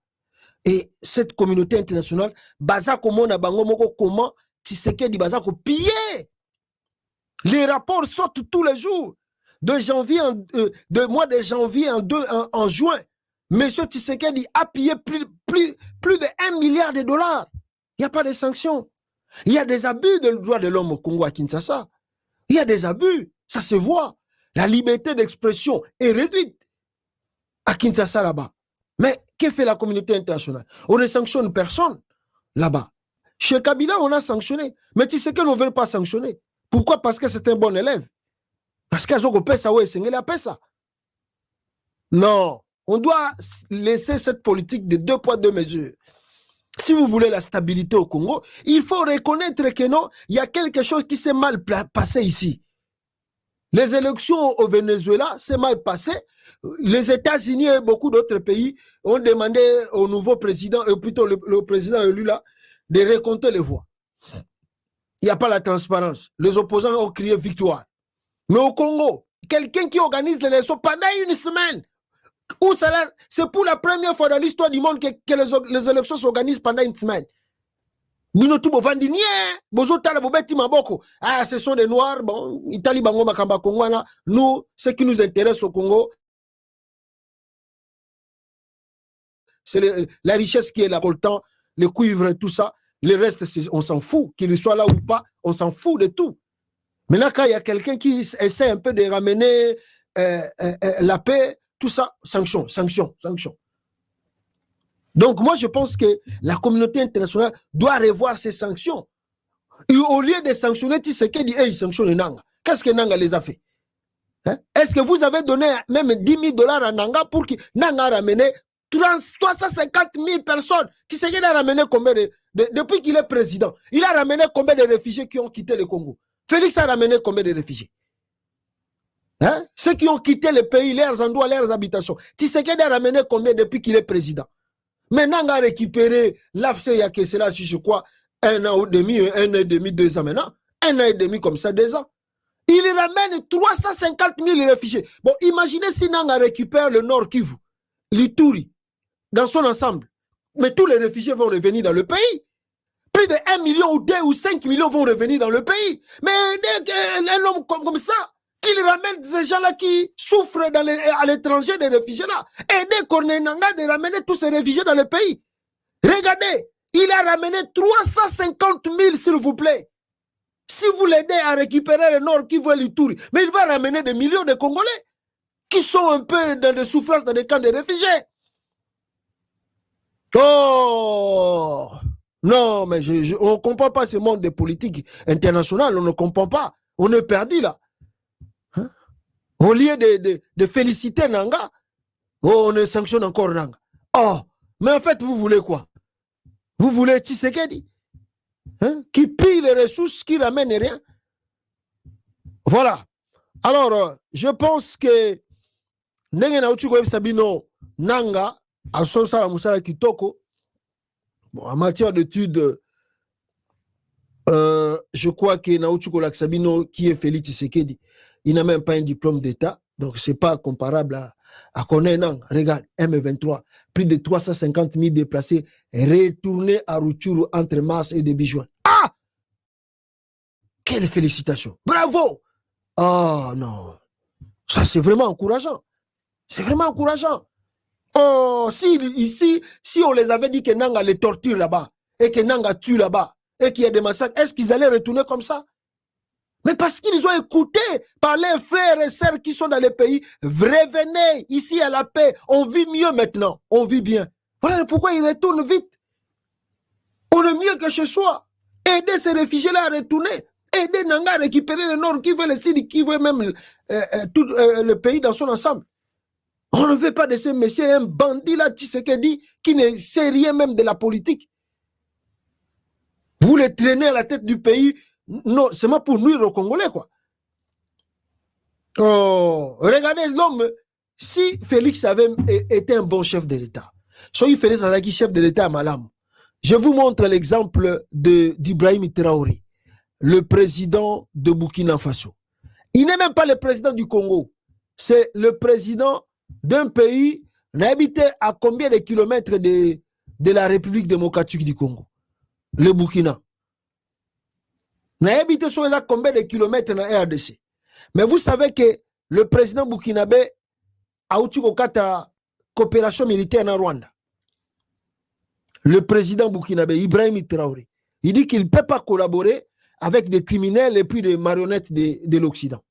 Et cette communauté internationale, comment Tshisekedi Bazako piller. Les rapports sortent tous les jours. De mois de janvier en juin, M. Tshisekedi a pillé plus de 1 milliard de dollars. Il n'y a pas de sanctions. Il y a des abus de droits de l'homme au Congo à Kinshasa. Il y a des abus, ça se voit. La liberté d'expression est réduite. à Kinshasa là-bas. Mais que fait la communauté internationale? On ne sanctionne personne là-bas. Chez Kabila, on a sanctionné. Mais tu sais qu'on ne veut pas sanctionner. Pourquoi? Parce que c'est un bon élève. Parce qu'ils ont fait ça, ouais, c'est ça. Non, on doit laisser cette politique de 2 poids 2 mesures. Si vous voulez la stabilité au Congo, il faut reconnaître que non, il y a quelque chose qui s'est mal passé ici. Les élections au Venezuela, c'est mal passé. Les États-Unis et beaucoup d'autres pays ont demandé au nouveau président, plutôt le président élu là, de recompter les voix. Il n'y a pas la transparence. Les opposants ont crié victoire. Mais au Congo, quelqu'un qui organise l'élection pendant une semaine, c'est pour la première fois dans l'histoire du monde que les élections s'organisent pendant une semaine. Ah, ce sont des Noirs, bon, Italie, Bango, Makamba, Kongwana. Nous, ce qui nous intéresse au Congo, c'est la richesse qui est là, le temps, le cuivre, tout ça. Le reste, on s'en fout. Qu'il soit là ou pas, on s'en fout de tout. Maintenant, quand il y a quelqu'un qui essaie un peu de ramener la paix, tout ça, sanction. Donc, moi, je pense que la communauté internationale doit revoir ses sanctions. Et au lieu de sanctionner, tu sais qu'il dit, hey, il sanctionne Nanga. Qu'est-ce que Nanga les a fait? Hein? Est-ce que vous avez donné même $10,000 à Nanga pour que Nanga ramène 350 000 personnes? Tu sais qu'il a ramené combien depuis qu'il est président, il a ramené combien de réfugiés qui ont quitté le Congo? Félix a ramené combien de réfugiés? Hein? Ceux qui ont quitté le pays, leurs endroits, leurs habitations. Tu sais qu'il a ramené combien depuis qu'il est président? Maintenant, on a récupéré l'AFC, il y a que cela, je crois, 1 an et demi, 2 ans maintenant. 1 an et demi comme ça, 2 ans. Il ramène 350 000 réfugiés. Bon, imaginez si Nanga récupère le Nord Kivu, l'Ituri, dans son ensemble. Mais tous les réfugiés vont revenir dans le pays. Plus de 1 million ou 2 ou 5 millions vont revenir dans le pays. Mais un homme comme ça, qu'il ramène ces gens-là qui souffrent à l'étranger, des réfugiés-là. Aider Corneille Nanga de ramener tous ces réfugiés dans le pays. Regardez, il a ramené 350 000, s'il vous plaît. Si vous l'aidez à récupérer le Nord qui veut l'Ituri, mais il va ramener des millions de Congolais qui sont un peu dans des souffrances, dans des camps de réfugiés. Oh! Non, mais on ne comprend pas ce monde de politique internationale, on ne comprend pas. On est perdu là. Hein? Au lieu de féliciter Nanga, oh, on sanctionne encore Nanga. Oh, mais en fait, vous voulez quoi? Vous voulez Tshisekedi? Hein? Qui pille les ressources, qui ramène rien? Voilà. Alors, je pense que Sabino Nanga, à son sala Moussala Kitoko, bon, en matière d'études, je crois que Naouchouko Laksabino, qui est Félix Tshisekedi, il n'a même pas un diplôme d'État, donc ce n'est pas comparable à Konenang. Regarde, M23, plus de 350 000 déplacés retournés à Rutshuru entre mars et début juin. Ah! Quelle félicitation! Bravo! Oh non! Ça, c'est vraiment encourageant. C'est vraiment encourageant. Oh, si on les avait dit que Nanga les torture là-bas, et que Nanga tue là-bas, et qu'il y a des massacres, est-ce qu'ils allaient retourner comme ça? Mais parce qu'ils ont écouté par les frères et sœurs qui sont dans les pays, revenez ici à la paix, on vit mieux maintenant, on vit bien. Voilà pourquoi ils retournent vite. On est mieux que chez soi. Aider ces réfugiés-là à retourner, aider Nanga à récupérer le Nord, qui veut le Sud, qui veut même tout le pays dans son ensemble. On ne veut pas de ces messieurs, un bandit là, Tshisekedi, qui ne sait rien même de la politique. Vous les traînez à la tête du pays, non, c'est pas pour nuire aux Congolais, quoi. Oh, regardez l'homme, si Félix avait été un bon chef de l'État, soyez Félix Azaki, chef de l'État à Malam. Je vous montre l'exemple d'Ibrahim Traoré, le président de Burkina Faso. Il n'est même pas le président du Congo, c'est le président d'un pays habité à combien de kilomètres de la République démocratique du Congo, le Burkina. On a habité sur combien de kilomètres dans la RDC. Mais vous savez que le président burkinabé a eu une coopération militaire en Rwanda. Le président burkinabé, Ibrahim Traoré, il dit qu'il ne peut pas collaborer avec des criminels et puis des marionnettes de l'Occident.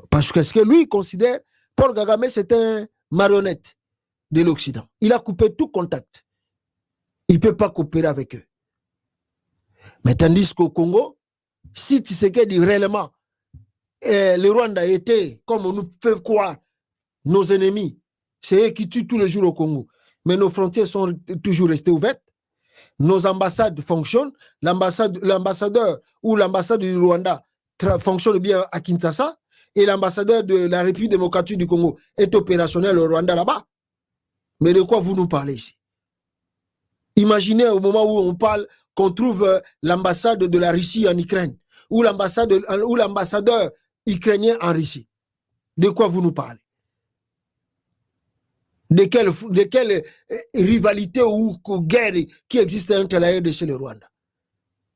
Parce que ce que lui considère, Paul Kagame, c'est un marionnette. de l'Occident. Il a coupé tout contact. Il ne peut pas coopérer avec eux. Mais tandis qu'au Congo, si Tshisekedi réellement, le Rwanda était, comme on nous fait croire, nos ennemis, c'est eux qui tuent tous les jours au Congo. Mais nos frontières sont toujours restées ouvertes. Nos ambassades fonctionnent. L'ambassadeur ou l'ambassade du Rwanda fonctionne bien à Kinshasa. Et l'ambassadeur de la République démocratique du Congo est opérationnel au Rwanda là-bas. Mais de quoi vous nous parlez ici? Imaginez au moment où on parle qu'on trouve l'ambassade de la Russie en Ukraine ou l'ambassadeur ukrainien en Russie. De quoi vous nous parlez? De quelle rivalité ou guerre qui existe entre la RDC et le Rwanda?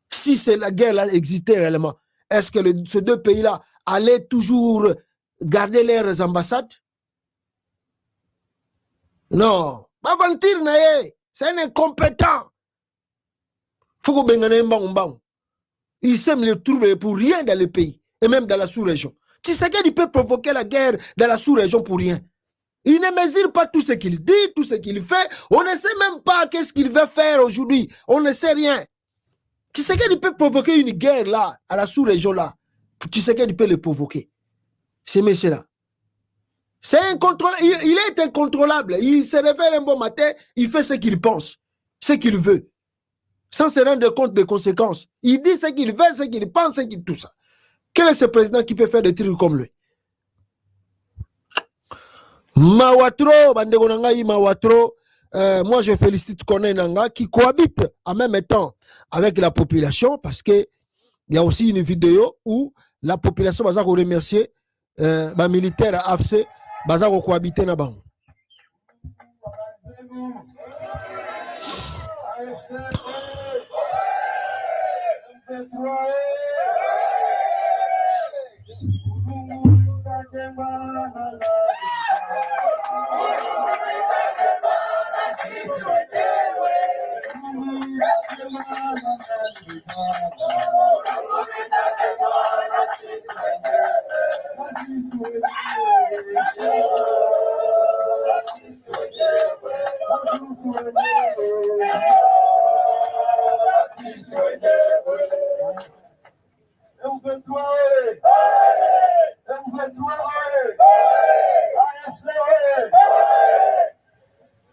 Si la guerre-là existait réellement, est-ce que ces deux pays-là allaient toujours garder leurs ambassades? Non. C'est un incompétent. Il sème les troubles pour rien dans le pays et même dans la sous-région. Tu sais qu'il peut provoquer la guerre dans la sous-région pour rien. Il ne mesure pas tout ce qu'il dit, tout ce qu'il fait. On ne sait même pas qu'est-ce qu'il veut faire aujourd'hui. On ne sait rien. Tu sais qu'il peut provoquer une guerre là, à la sous-région là. Tu sais qu'il peut le provoquer. Ces messieurs-là. C'est incontrôlable. Il est incontrôlable. Il se réveille un bon matin, il fait ce qu'il pense, ce qu'il veut, sans se rendre compte des conséquences. Il dit ce qu'il veut, ce qu'il pense, tout ça. Quel est ce président qui peut faire des trucs comme lui? Mawatro, Bandegonangaï Mawatro, moi je félicite Kone Nanga qui cohabite en même temps avec la population parce que il y a aussi une vidéo où la population va remercier les militaires AFC va cohabiter na bango.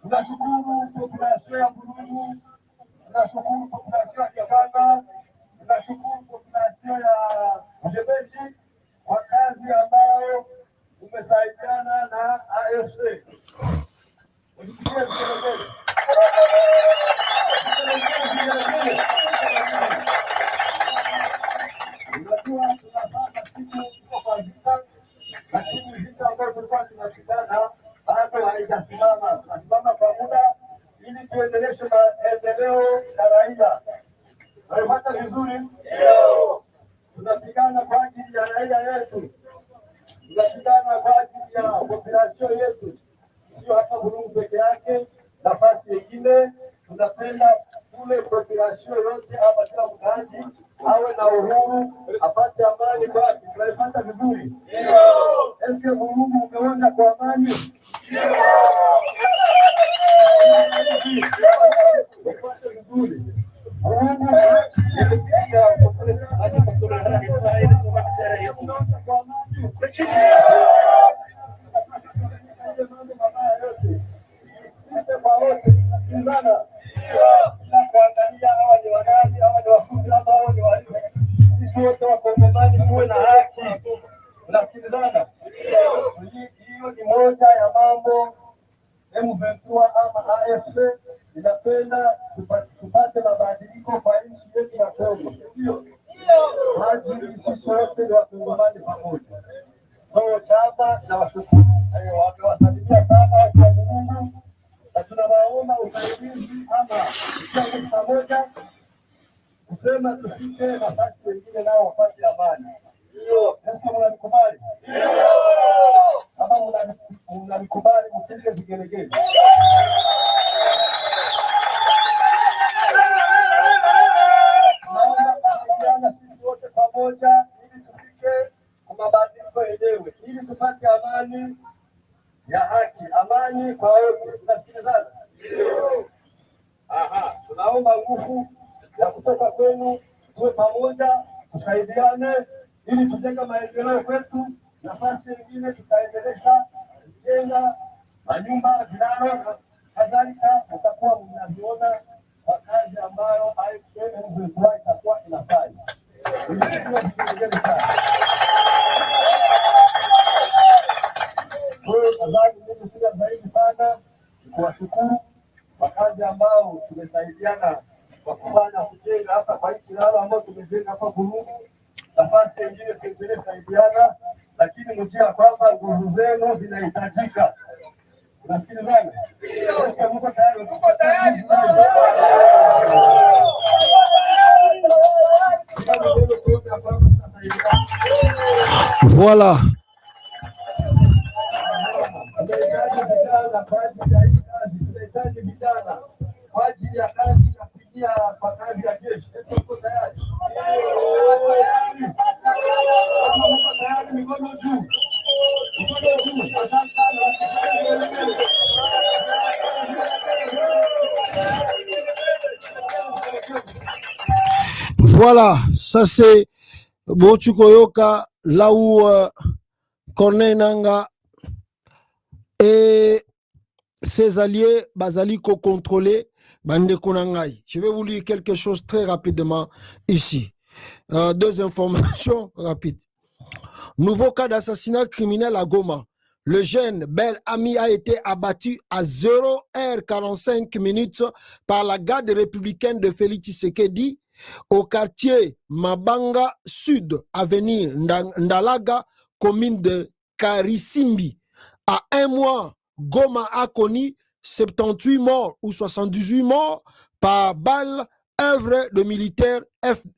Tunashukuru population ya Burundi, tunashukuru population ya Kaganga, tunashukuru population ya Mjebesi kwa kazi ambayo umesaidiana na AFC. Unajua tunapata siku kwa vita, lakini vita ambayo tulikuwa tunapigana bado haijasimama. Tunasimama kwa muda ili tuendeleshe maendeleo ya raia. Tunapata vizuri? Ndio. Tunapigana kwa ajili ya raia yetu, tunapigana kwa ajili ya population yetu, sio hapa Burundi peke yake, nafasi nyingine. Tunapenda kule population yote hapa, kila mkazi awe na uhuru, apate amani kwake. Tunapata vizuri? Ndio. Eske Burundi umeona kwa amani? Ndio. Hiyo ni moja ya mambo M23 ama AFC inapenda tupate mabadiliko kwa nchi yetu ya Kongo. Ndio. Hadi sisi wote ni wakongomani pamoja. So chama na washukuru wamewasalimia sana watu wa Mungu na tunawaomba usaidizi ama kwa pamoja kusema tufike nafasi nyingine nao wapate amani. Ndio. Sasa mnanikubali? Ndio. Kama mnanikubali mpige vigelegele. Naomba kusaidiana sisi wote pamoja ili tufike kwa mabadiliko yenyewe, ili tupate amani ya haki, amani kwa wote. mapungufu ya kutoka kwenu, tuwe pamoja, tusaidiane ili tujenge maendeleo kwetu. Nafasi nyingine tutaendelesha kujenga manyumba, vilalo na kadhalika, mtakuwa mnaviona kwa kazi ambayo IFM itakuwa inafanya. Nadhani mimi sina zaidi sana, kuwashukuru kwa kazi ambao tumesaidiana kwa kufanya kujenga hata kwa hii kilalo ambao tumejenga hapa Burundi. Nafasi nyingine tuendelee saidiana, lakini mjue kwamba nguvu zenu zinahitajika. Unasikilizana? Mko tayari? Mko tayari? Voilà. Voilà, ça c'est Bochukoyoka, là où Corneille Nanga et ses alliés Basaliko contrôlés Bande Konangai. Je vais vous lire quelque chose très rapidement ici. Deux informations rapides. Nouveau cas d'assassinat criminel à Goma. Le jeune Bel Ami a été abattu à 0h45 par la garde républicaine de Félix Tshisekedi au quartier Mabanga Sud, avenue Ndalaga, commune de Karisimbi. À un mois, Goma a connu 78 morts ou 78 morts par balle, œuvre de militaires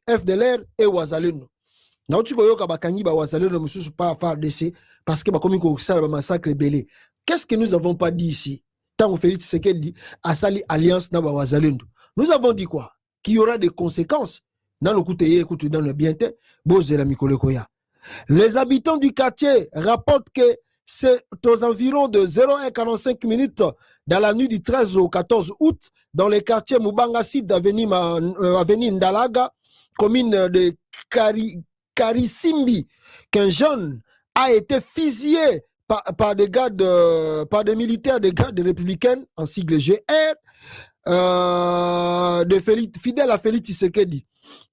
FDLR et Wazalendo. Parce que massacre belé. Qu'est-ce que nous n'avons pas dit ici? Tant que Félix Tshisekedi a sali alliance na Wazalendo. Nous avons dit quoi? Qu'il y aura des conséquences dans le côté dans le bien. Les habitants du quartier rapportent que c'est aux environs de 0h45 dans la nuit du 13 au 14 août dans les quartiers Mubanga Sud, avenue Ndalaga, commune de Karisimbi, qu'un jeune a été fusillé par des gardes, par des militaires des gardes républicaines en sigle GR, fidèles à Félix Tshisekedi.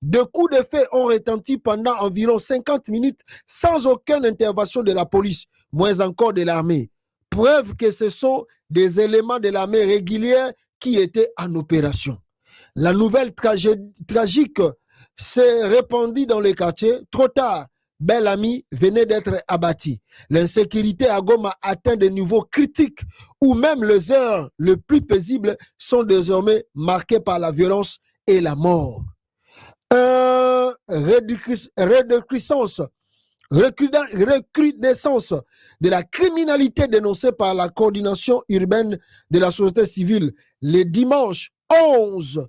Deux coups de feu ont retenti pendant environ 50 minutes sans aucune intervention de la police, moins encore de l'armée. Preuve que ce sont des éléments de l'armée régulière qui étaient en opération. La nouvelle tragique s'est répandue dans les quartiers. Trop tard, Bel Ami venait d'être abattu. L'insécurité à Goma atteint des niveaux critiques où même les heures les plus paisibles sont désormais marquées par la violence et la mort. Recrudescence de la criminalité dénoncée par la coordination urbaine de la société civile le dimanche 11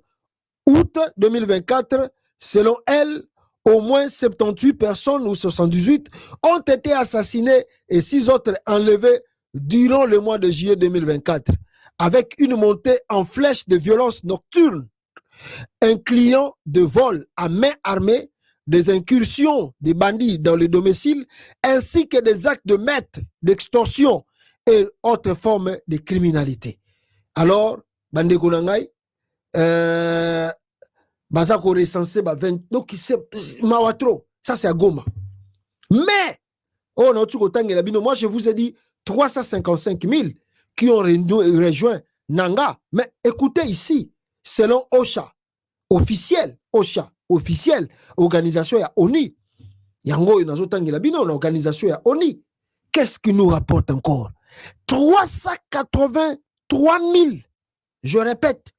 août 2024, selon elle, au moins 78 personnes ou 78 ont été assassinées et 6 autres enlevées durant le mois de juillet 2024, avec une montée en flèche de violence nocturne, incluant de vols à main armée, des incursions des bandits dans les domiciles, ainsi que des actes de meurtre, d'extorsion et autres formes de criminalité. Alors, Bandé Konangai, Bazako recensé 20, donc c'est Mawatro, ça c'est à Goma. Mais, moi je vous ai dit 355 000 qui ont rejoint Nanga. Mais écoutez ici, selon OCHA, officiel, organisation ya ONI, Yango Inazotangela Bino, l'organisation ya ONI, qu'est-ce qui nous rapporte encore? 383 000, je répète,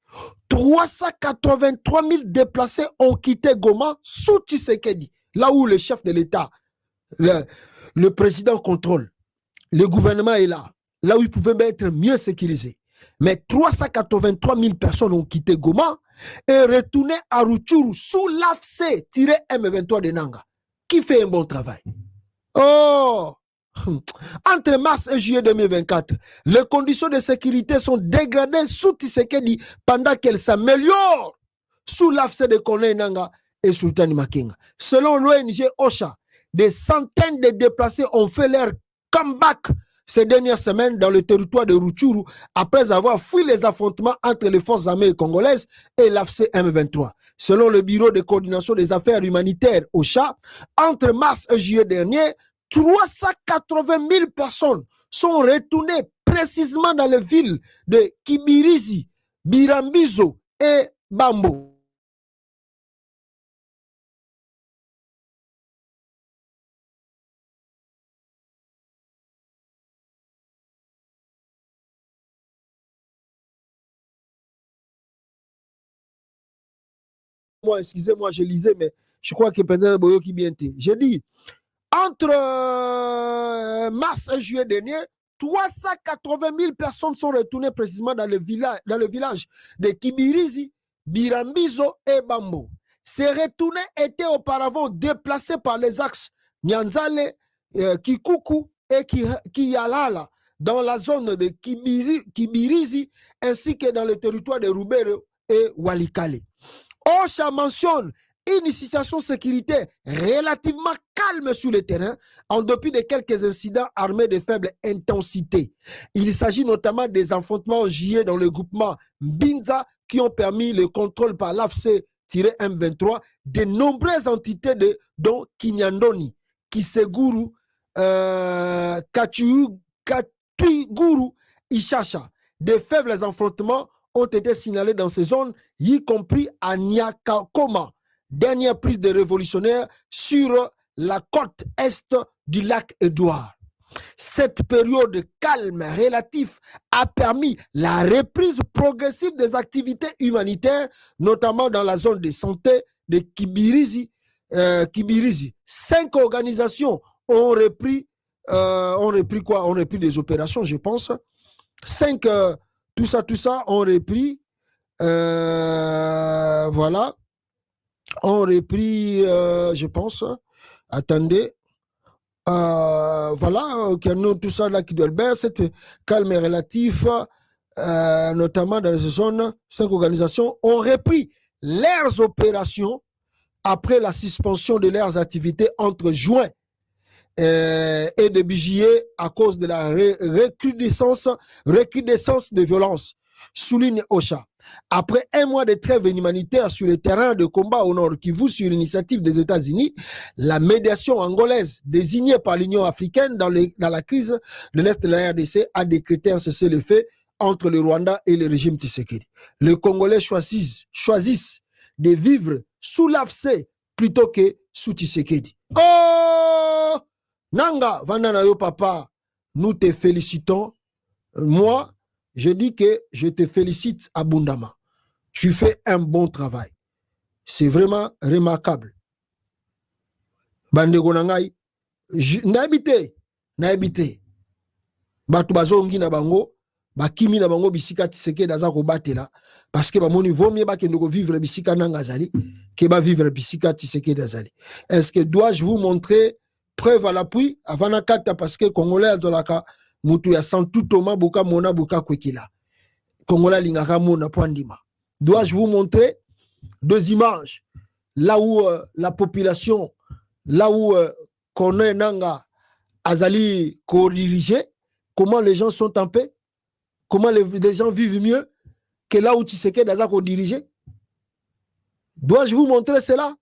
383 000 déplacés ont quitté Goma sous Tshisekedi, là où le chef de l'État, le président contrôle, le gouvernement est là où ils pouvaient être mieux sécurisés. Mais 383 000 personnes ont quitté Goma et retourné à Rutshuru sous l'AFC-M23 de Nanga, qui fait un bon travail. Oh! Entre mars et juillet 2024, les conditions de sécurité sont dégradées sous Tshisekedi pendant qu'elles s'améliorent sous l'AFC de Kone Nanga et Sultani Makenga. Selon l'ONG OCHA, des centaines de déplacés ont fait leur comeback ces dernières semaines dans le territoire de Rutshuru après avoir fui les affrontements entre les forces armées congolaises et l'AFC M23. Selon le Bureau de coordination des affaires humanitaires OCHA, entre mars et juillet dernier, 380 000 personnes sont retournées précisément dans les villes de Kibirizi, Birambizo et Bambo. Moi, excusez-moi, je lisais, mais je crois que peut-être Boyo qui bien été. J'ai dit, entre mars et juillet dernier, 380 000 personnes sont retournées précisément dans le village de Kibirizi, Birambizo et Bambo. Ces retournés étaient auparavant déplacés par les axes Nyanzale, Kikuku et Kiyalala dans la zone de Kibirizi ainsi que dans le territoire de Rubero et Walikale. OCHA mentionne une situation sécuritaire relativement calme sur le terrain, en dépit de quelques incidents armés de faible intensité. Il s'agit notamment des affrontements en juillet dans le groupement Mbinza qui ont permis le contrôle par l'AFC-M23 de nombreuses entités dont Kinyandoni, Kiseguru, Katuiguru, Ishasha. De faibles affrontements ont été signalés dans ces zones, y compris à Nyakakoma, dernière prise de révolutionnaires sur la côte est du lac Édouard. Cette période calme relative a permis la reprise progressive des activités humanitaires, notamment dans la zone de santé de Kibirizi. 5 organisations ont repris des opérations, je pense. 5 tout ça, on repris, voilà, on repris, je pense, attendez, voilà, tout ça là qui doit le cette calme relatif, notamment dans les zones, 5 organisations ont repris leurs opérations après la suspension de leurs activités entre juin et début juillet à cause de la recrudescence de violence, souligne OCHA. Après un mois de trêve humanitaire sur le terrain de combat au Nord Kivu sur l'initiative des États-Unis, la médiation angolaise désignée par l'Union africaine dans la crise de l'Est de la RDC a décrété un cessez-le-feu entre le Rwanda et le régime Tshisekedi. Les Congolais choisissent de vivre sous l'AFC plutôt que sous Tshisekedi. Oh! Nanga, Vandanayo papa, nous te félicitons. Moi, je dis que je te félicite abondamment. Tu fais un bon travail. C'est vraiment remarquable. Bandeko nangai, naibite. Batu bazongi na bango, bakimi na bango bisika Tshisekedi daza ko batela parce que bamoni vaut mieux bakende ko vivre bisika nanga zali que ba vivre bisika Tshisekedi dazali. Est-ce que dois-je vous montrer preuve à l'appui avant na kata parce que Congolais azolaka mutu ya santu toma buka mona buka kwekila. Congolais lingaka mona poandima. Dois-je vous montrer 2 images là où la population, là où Kone Nanga azali co-dirigé, comment les gens sont en paix, comment les gens vivent mieux que là où Tshisekedi aza co-dirigé. Dois-je vous montrer cela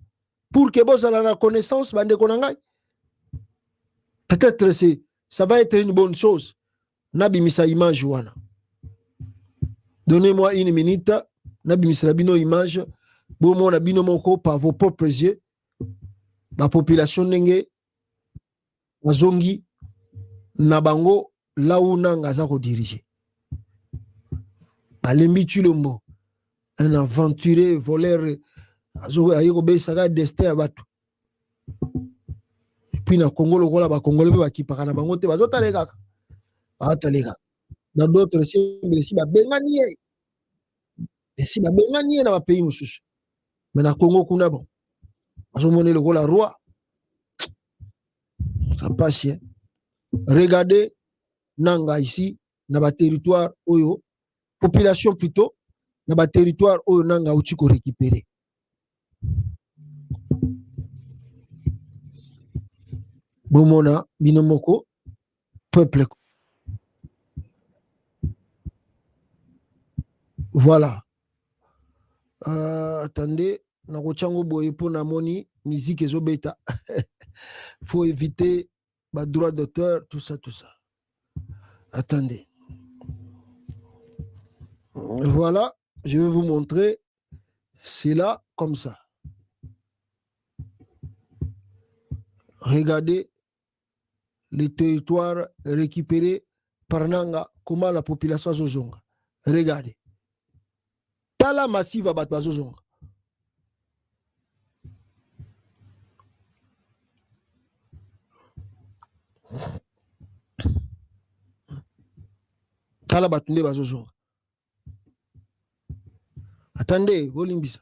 pour que vous ayez la connaissance bande konangai? Peut-être ça va être une bonne chose. Nabi misa image wana. Donnez-moi une minute. Nabi misa bino image. Bomo na bino moko par vos propres yeux. La population nenge wazongi na bango là où nanga za ko diriger. Alembi Chilombo, un aventurier voleur ayeko be saka destin abatu. Puis na Congo lokola ba Congolais ba kipaka na bango te bazotale kaka. Bataleka. Dans d'autres si ba bengani ye. Et si ba bengani na ba pays mususu. Mais na Congo kuna bon. Bazomone lokola roi. Ça passe. Hein? Regardez nanga ici na ba territoire oyo population plutôt na ba territoire oyo nanga uti ko récupérer. Bomona binomoko peuple. Voilà. Attendez, na kochango boye po na moni musique ezobeta. Faut éviter ba droit d'auteur, tout ça. Attendez. Voilà, je vais vous montrer. C'est là comme ça. Regardez les territoires récupérés par Nanga, comment la population zozonga. Regardez. Tala massive à battre zozonga. Tala batunde bazozonga. Attendez, Olimbisa.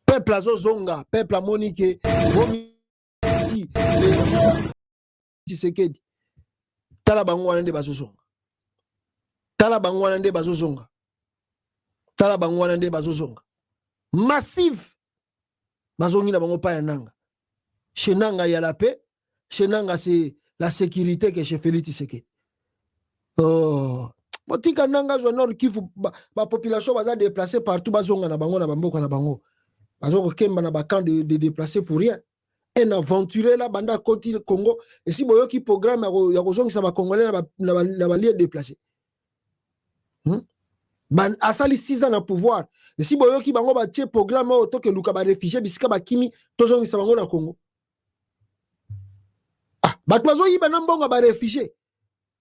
Peuple azozonga, peuple a monique, vomi, Tshisekedi. Tala bango wana nde bazozonga. Tala bango wana nde bazozonga. Tala bango wana nde bazozonga. Massive. Bazongi na bango pa ya nanga. Chez Nanga, il y a la paix. Chez Nanga, c'est la sécurité que chez Félix Tshisekedi. Oh. Botika Nanga, Nord Kivu, la population va déplacer partout. Bazonga na bango na bamboka na bango. Bazonga kemba na bakan de déplacer pour rien. Un aventuré là, banda côté Congo. Et si boyo ki programme, ya kozongi sa ba Congolais na ba lié déplacer. Ban asali 6 ans na pouvoir. Et si boyo ki bango ba tie programme auto que luka ba réfugié bisika ba kimi tozongi sa bango na Congo. Ah, ba tozo yi bana mbongo ba réfugié.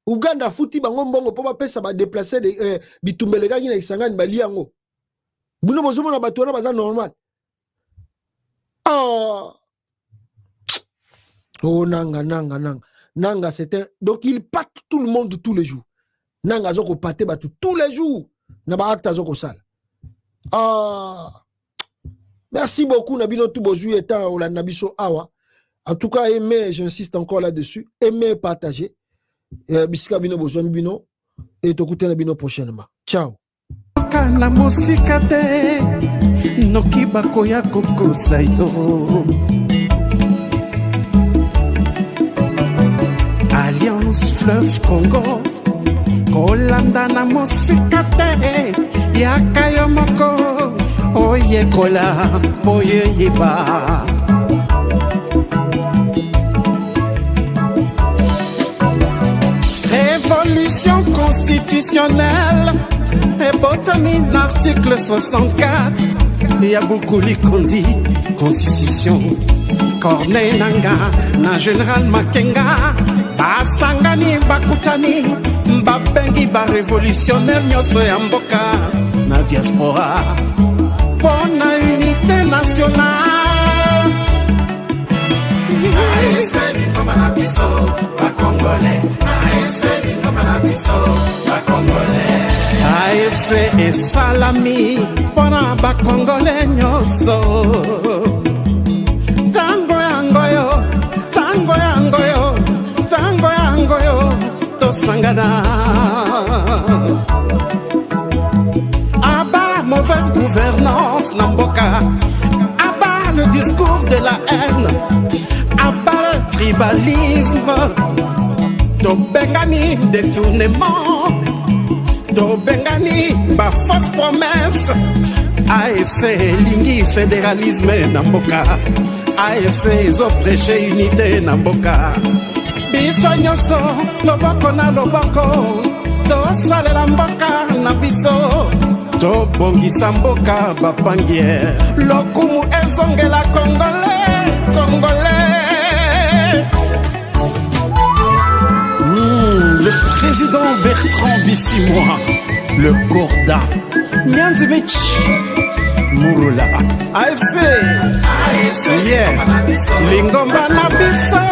Uganda futi bango mbongo po ba pesa ba déplacer de bitumbelega ki na isangani ba liango. Buno bozomo na bato na baza normal. Oh Nanga. Nanga c'était donc il pâte tout le monde tous les jours. Nanga zoko pâte batu tous les jours. Na ba acte zoko sala. Merci beaucoup Nabino Toubozu étant au Nabiso Awa. En tout cas, aimez, j'insiste encore là-dessus. Aimez et partagez. Bisika Bino Bozouan Bino. Et t'écoutez Nabino prochainement. Ciao. Kana musika te nokibako ya kokosa yo. Alliance Fleuve Congo kolanda na musika te yakayo moko oyekola oyeyeba. Révolution constitutionnelle et botami l'article 64. Il y a beaucoup Likonzi, constitution. Corneille Nanga, na général Makenga, Basangani Bakutani, Mbabengi ba révolutionnaire Nyoso Yamboka, na diaspora. Pour la unité nationale. AFC Bingomanabiso, ba Congolais. AFC Bingomanabiso, ba Congolais. AFC et Salami, pour ba Congolais nyoso. Tango yangoyo, to sangada. Abat la mauvaise gouvernance, Namboka. Abat le discours de la haine. Abat le tribalisme. To bengani détournement. To bengani ba fausse promesse. AFC lingi fédéralisme Namboka. AFC izo prêché unité Namboka. Biso nyoso loboko na loboko. To salela mboka na biso. To bongisa mboka bapangier. Lokumu ezongela Congolais. Le président Bertrand Bissimois, le Gorda, Mianzimich, Mouroula, AFC, yeah, Lingomba Nabiso,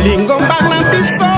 Lingomba Nabiso.